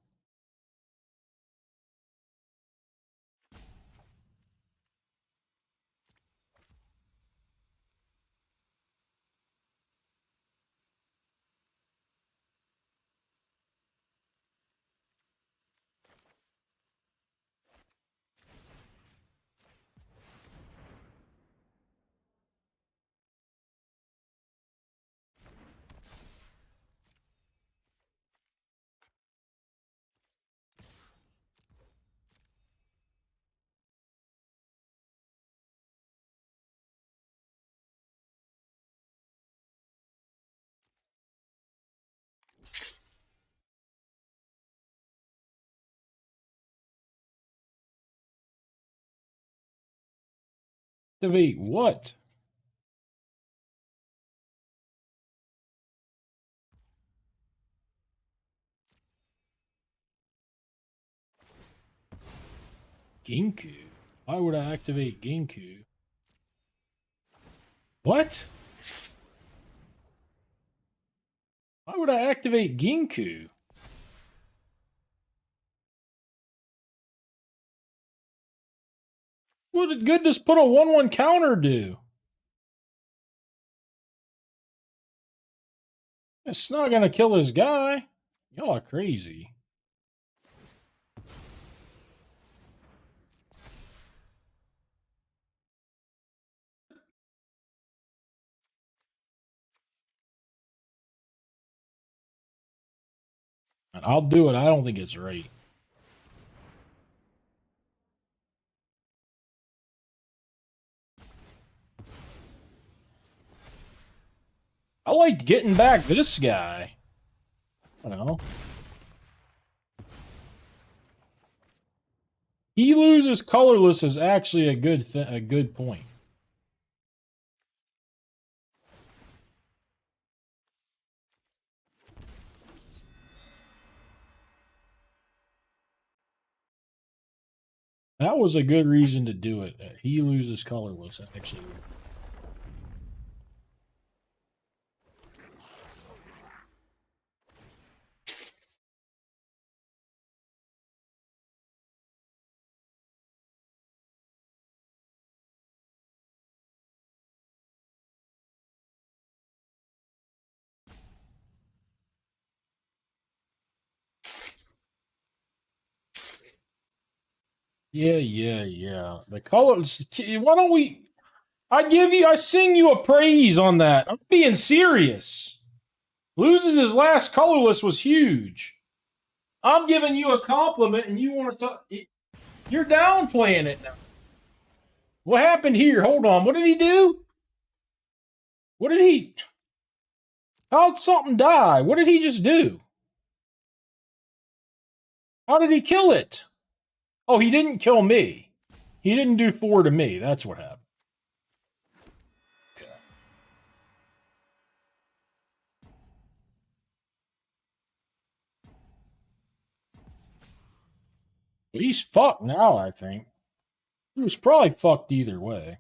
Activate what? Ginku? Why would I activate Ginku? What? Why would I activate Ginku? What good does put a 1-1 counter do? It's not gonna kill his guy. Y'all are crazy. I'll do it. I don't think it's right. I like getting back this guy. I don't know. He loses colorless is actually a good point. That was a good reason to do it. He loses colorless, actually. Yeah. The colors. Why don't we? I sing you a praise on that. I'm being serious. Loses his last colorless was huge. I'm giving you a compliment, and you want to talk. You're downplaying it now. What happened here? Hold on. What did he do? What did he? How'd something die? What did he just do? How did he kill it? Oh, he didn't kill me. He didn't do 4 to me. That's what happened. Okay. He's fucked now, I think. He was probably fucked either way.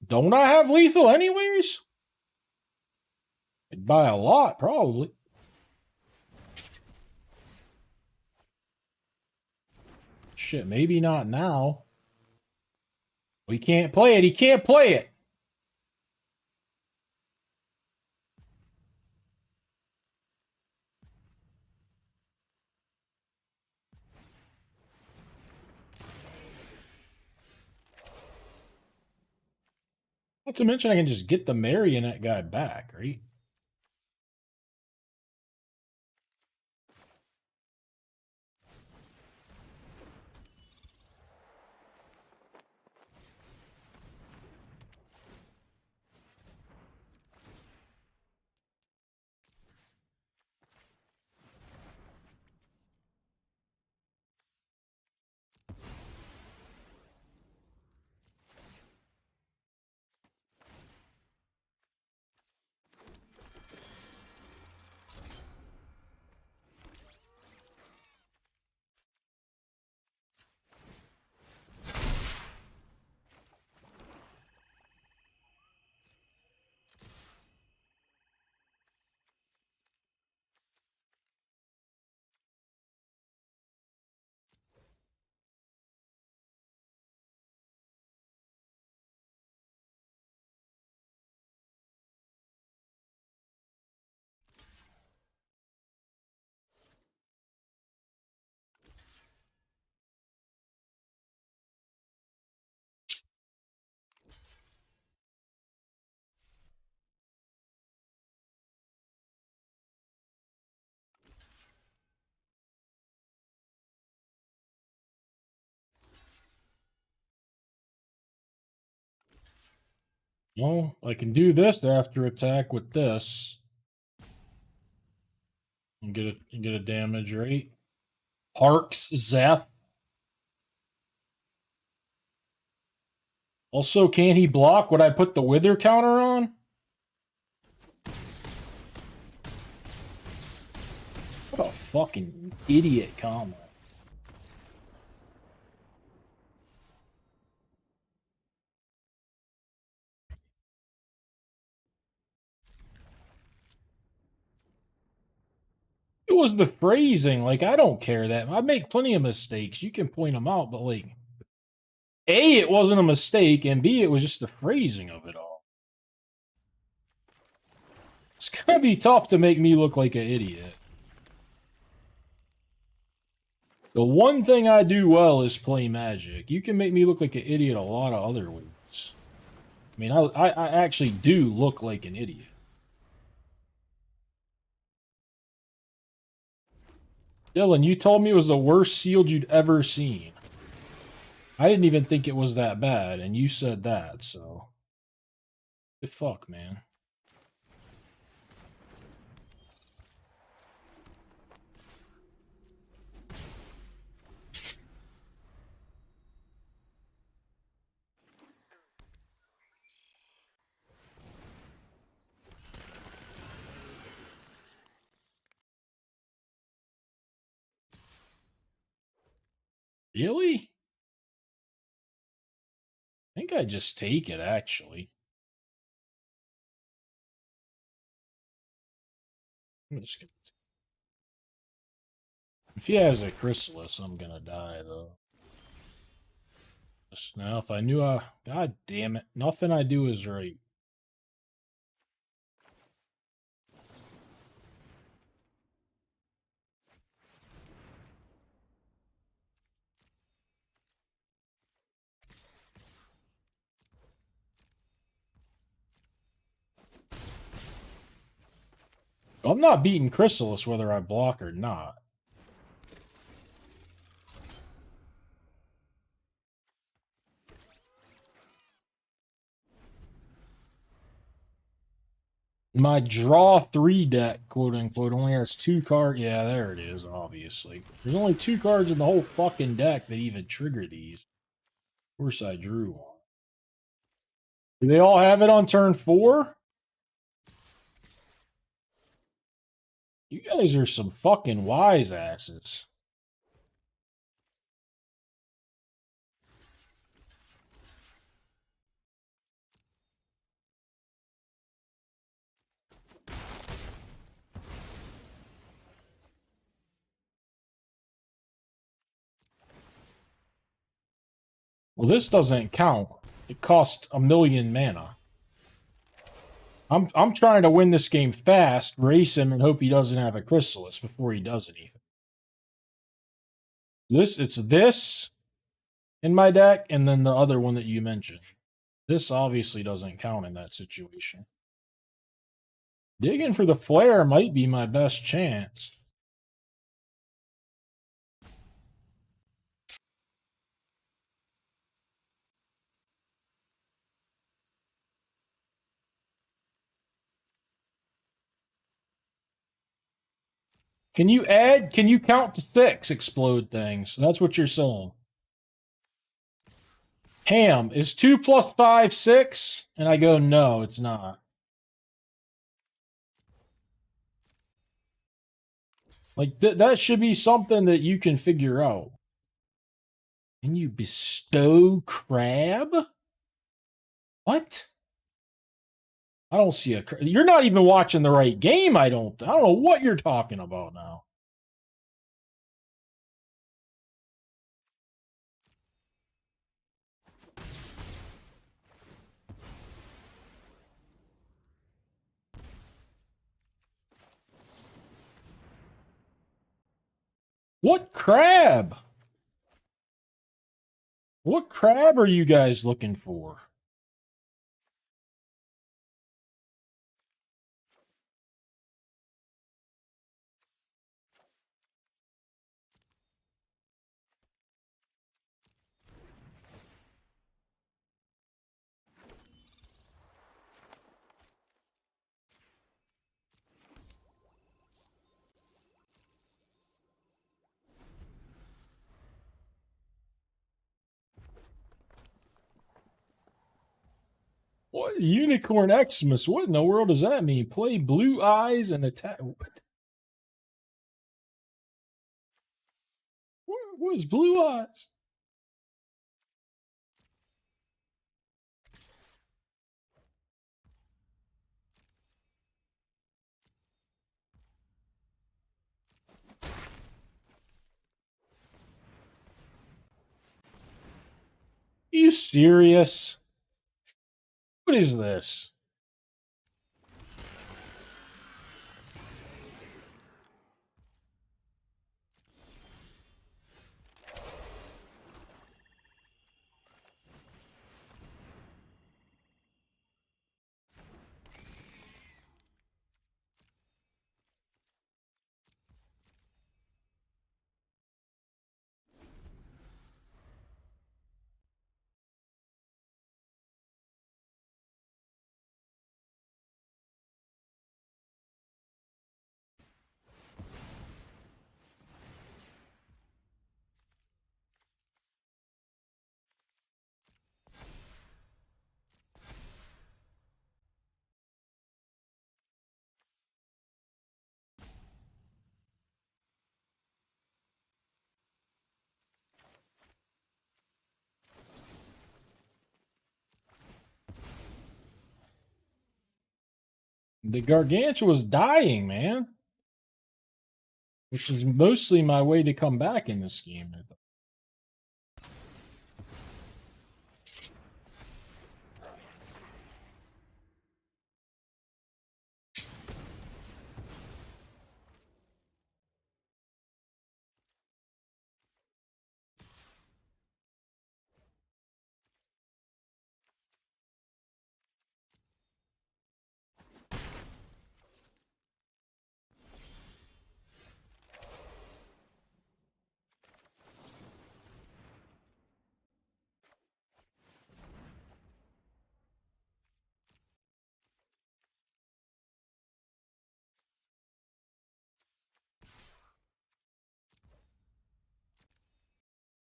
Don't I have lethal anyways? By a lot, probably. Shit, maybe not now. We can't play it. He can't play it. Not to mention I can just get the marionette guy back, right? Well, I can do this after attack with this. And get a damage rate. Parks Zeph. Also, can he block what I put the Wither counter on? What a fucking idiot comment. It was the phrasing. Like, I don't care that. I make plenty of mistakes. You can point them out, but like, A, it wasn't a mistake, and B, it was just the phrasing of it all. It's gonna be tough to make me look like an idiot. The one thing I do well is play Magic. You can make me look like an idiot a lot of other ways. I mean, I actually do look like an idiot. Dylan, you told me it was the worst sealed you'd ever seen. I didn't even think it was that bad, and you said that, so... Good fuck, man. Really? I think I just take it, actually. I'm just gonna... If he has a Chrysalis, I'm gonna die, though. Just now, if I knew God damn it. Nothing I do is right. I'm not beating Chrysalis whether I block or not. My draw 3 deck, quote unquote, only has 2 cards. Yeah, there it is, obviously. There's only 2 cards in the whole fucking deck that even trigger these. Of course I drew one. Do they all have it on turn 4? You guys are some fucking wise asses. Well, this doesn't count. It costs 1,000,000 mana. I'm trying to win this game fast, race him, and hope he doesn't have a Chrysalis before he does anything. It's this in my deck, and then the other one that you mentioned. This obviously doesn't count in that situation. Digging for the flare might be my best chance. Can you count to 6 explode things? That's what you're saying. Ham, is 2 plus 5 6? And I go, no, it's not. Like, that should be something that you can figure out. Can you bestow crab? What? I don't see a... You're not even watching the right game, I don't know what you're talking about now. What crab? What crab are you guys looking for? Unicorn Xmas. What in the world does that mean? Play blue eyes and attack. What is blue eyes? Are you serious? What is this? The Gargantua's dying, man. Which is mostly my way to come back in this game.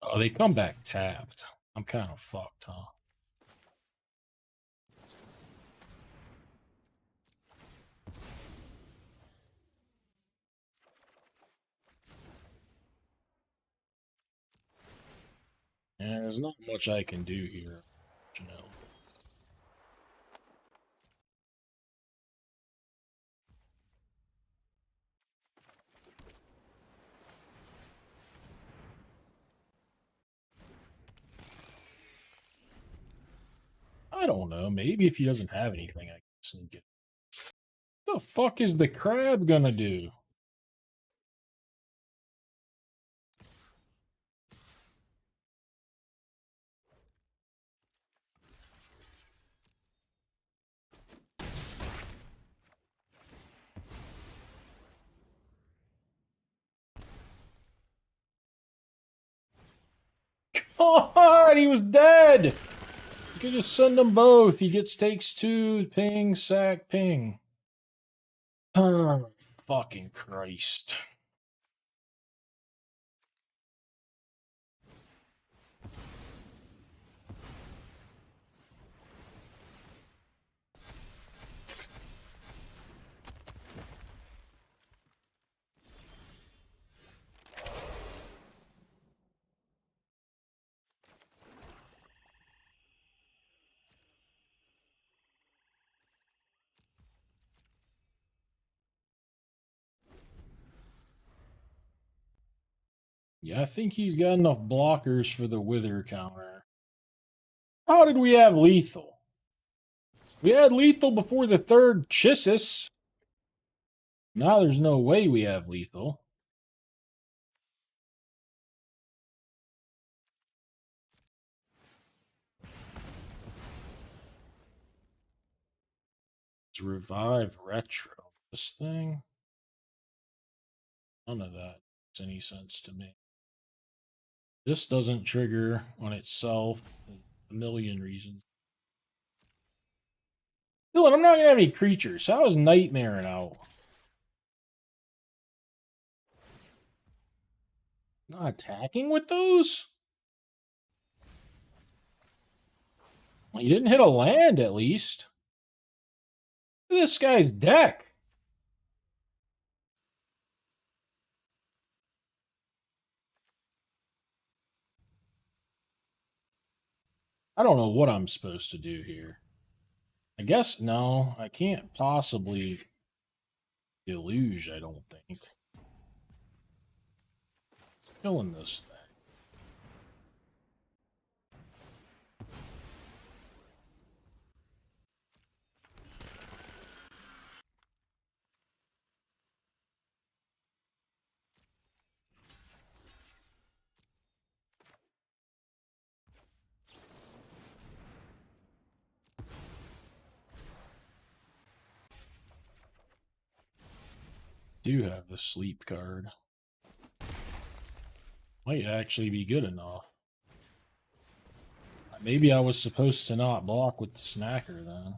Oh, they come back tapped. I'm kind of fucked, huh? And there's not much I can do here, you know. I don't know. Maybe if he doesn't have anything, I can sneak it. What the fuck is the crab gonna do? Oh, he was dead! You could just send them both. He gets takes 2, ping, sack, ping. Oh, fucking Christ. Yeah, I think he's got enough blockers for the Wither counter. How did we have lethal? We had lethal before the third Chissus. Now there's no way we have lethal. Let's revive retro. This thing? None of that makes any sense to me. This doesn't trigger on itself. A million reasons. Dylan, I'm not gonna have any creatures. How is Nightmaring out? Not attacking with those? Well, you didn't hit a land, at least. this guy's deck. I don't know what I'm supposed to do here. I guess no, I can't possibly deluge, I don't think. Killing this thing. Do have the sleep card. Might actually be good enough. Maybe I was supposed to not block with the snacker then.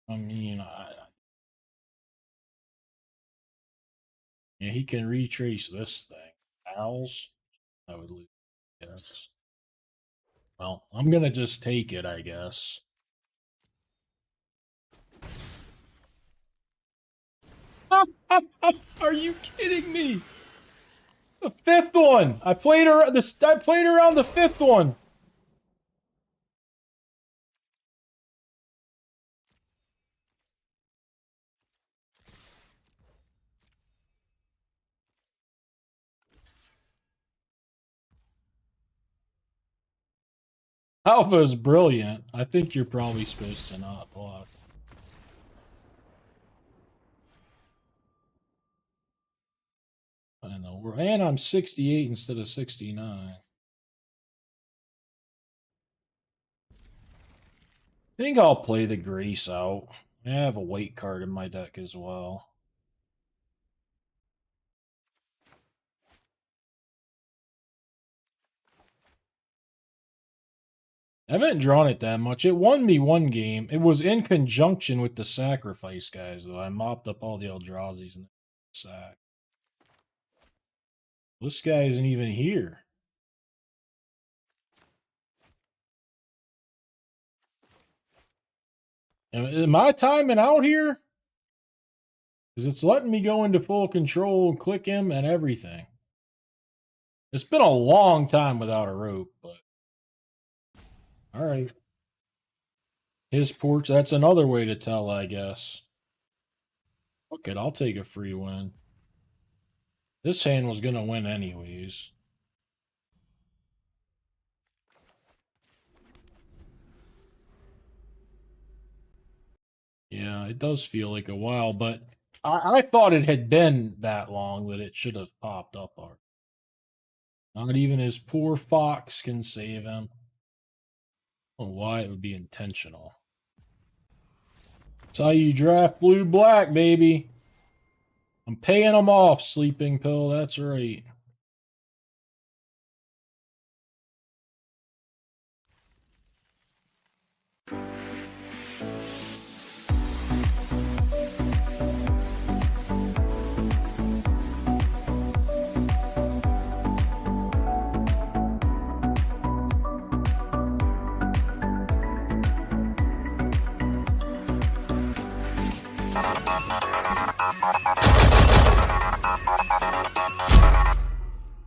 I mean, yeah, he can retrace this thing. Owls? I would lose. Yes. Well, I'm gonna just take it, I guess. Are you kidding me? The fifth one. I played around the fifth one. Alpha is brilliant. I think you're probably supposed to not block. I know. And I'm 68 instead of 69. I think I'll play the Grace out. I have a white card in my deck as well. I haven't drawn it that much. It won me one game. It was in conjunction with the sacrifice guys, though. I mopped up all the Eldrazi's in the sack. This guy isn't even here. Am I timing out here? Because it's letting me go into full control and click him and everything. It's been a long time without a rope, but... Alright. His porch, that's another way to tell, I guess. Fuck it, I'll take a free win. This hand was gonna win anyways. Yeah, it does feel like a while, but I thought it had been that long that it should have popped up. Not even his poor fox can save him. I don't know why it would be intentional. That's how you draft blue-black, baby. I'm paying them off, Sleeping Pill. That's right.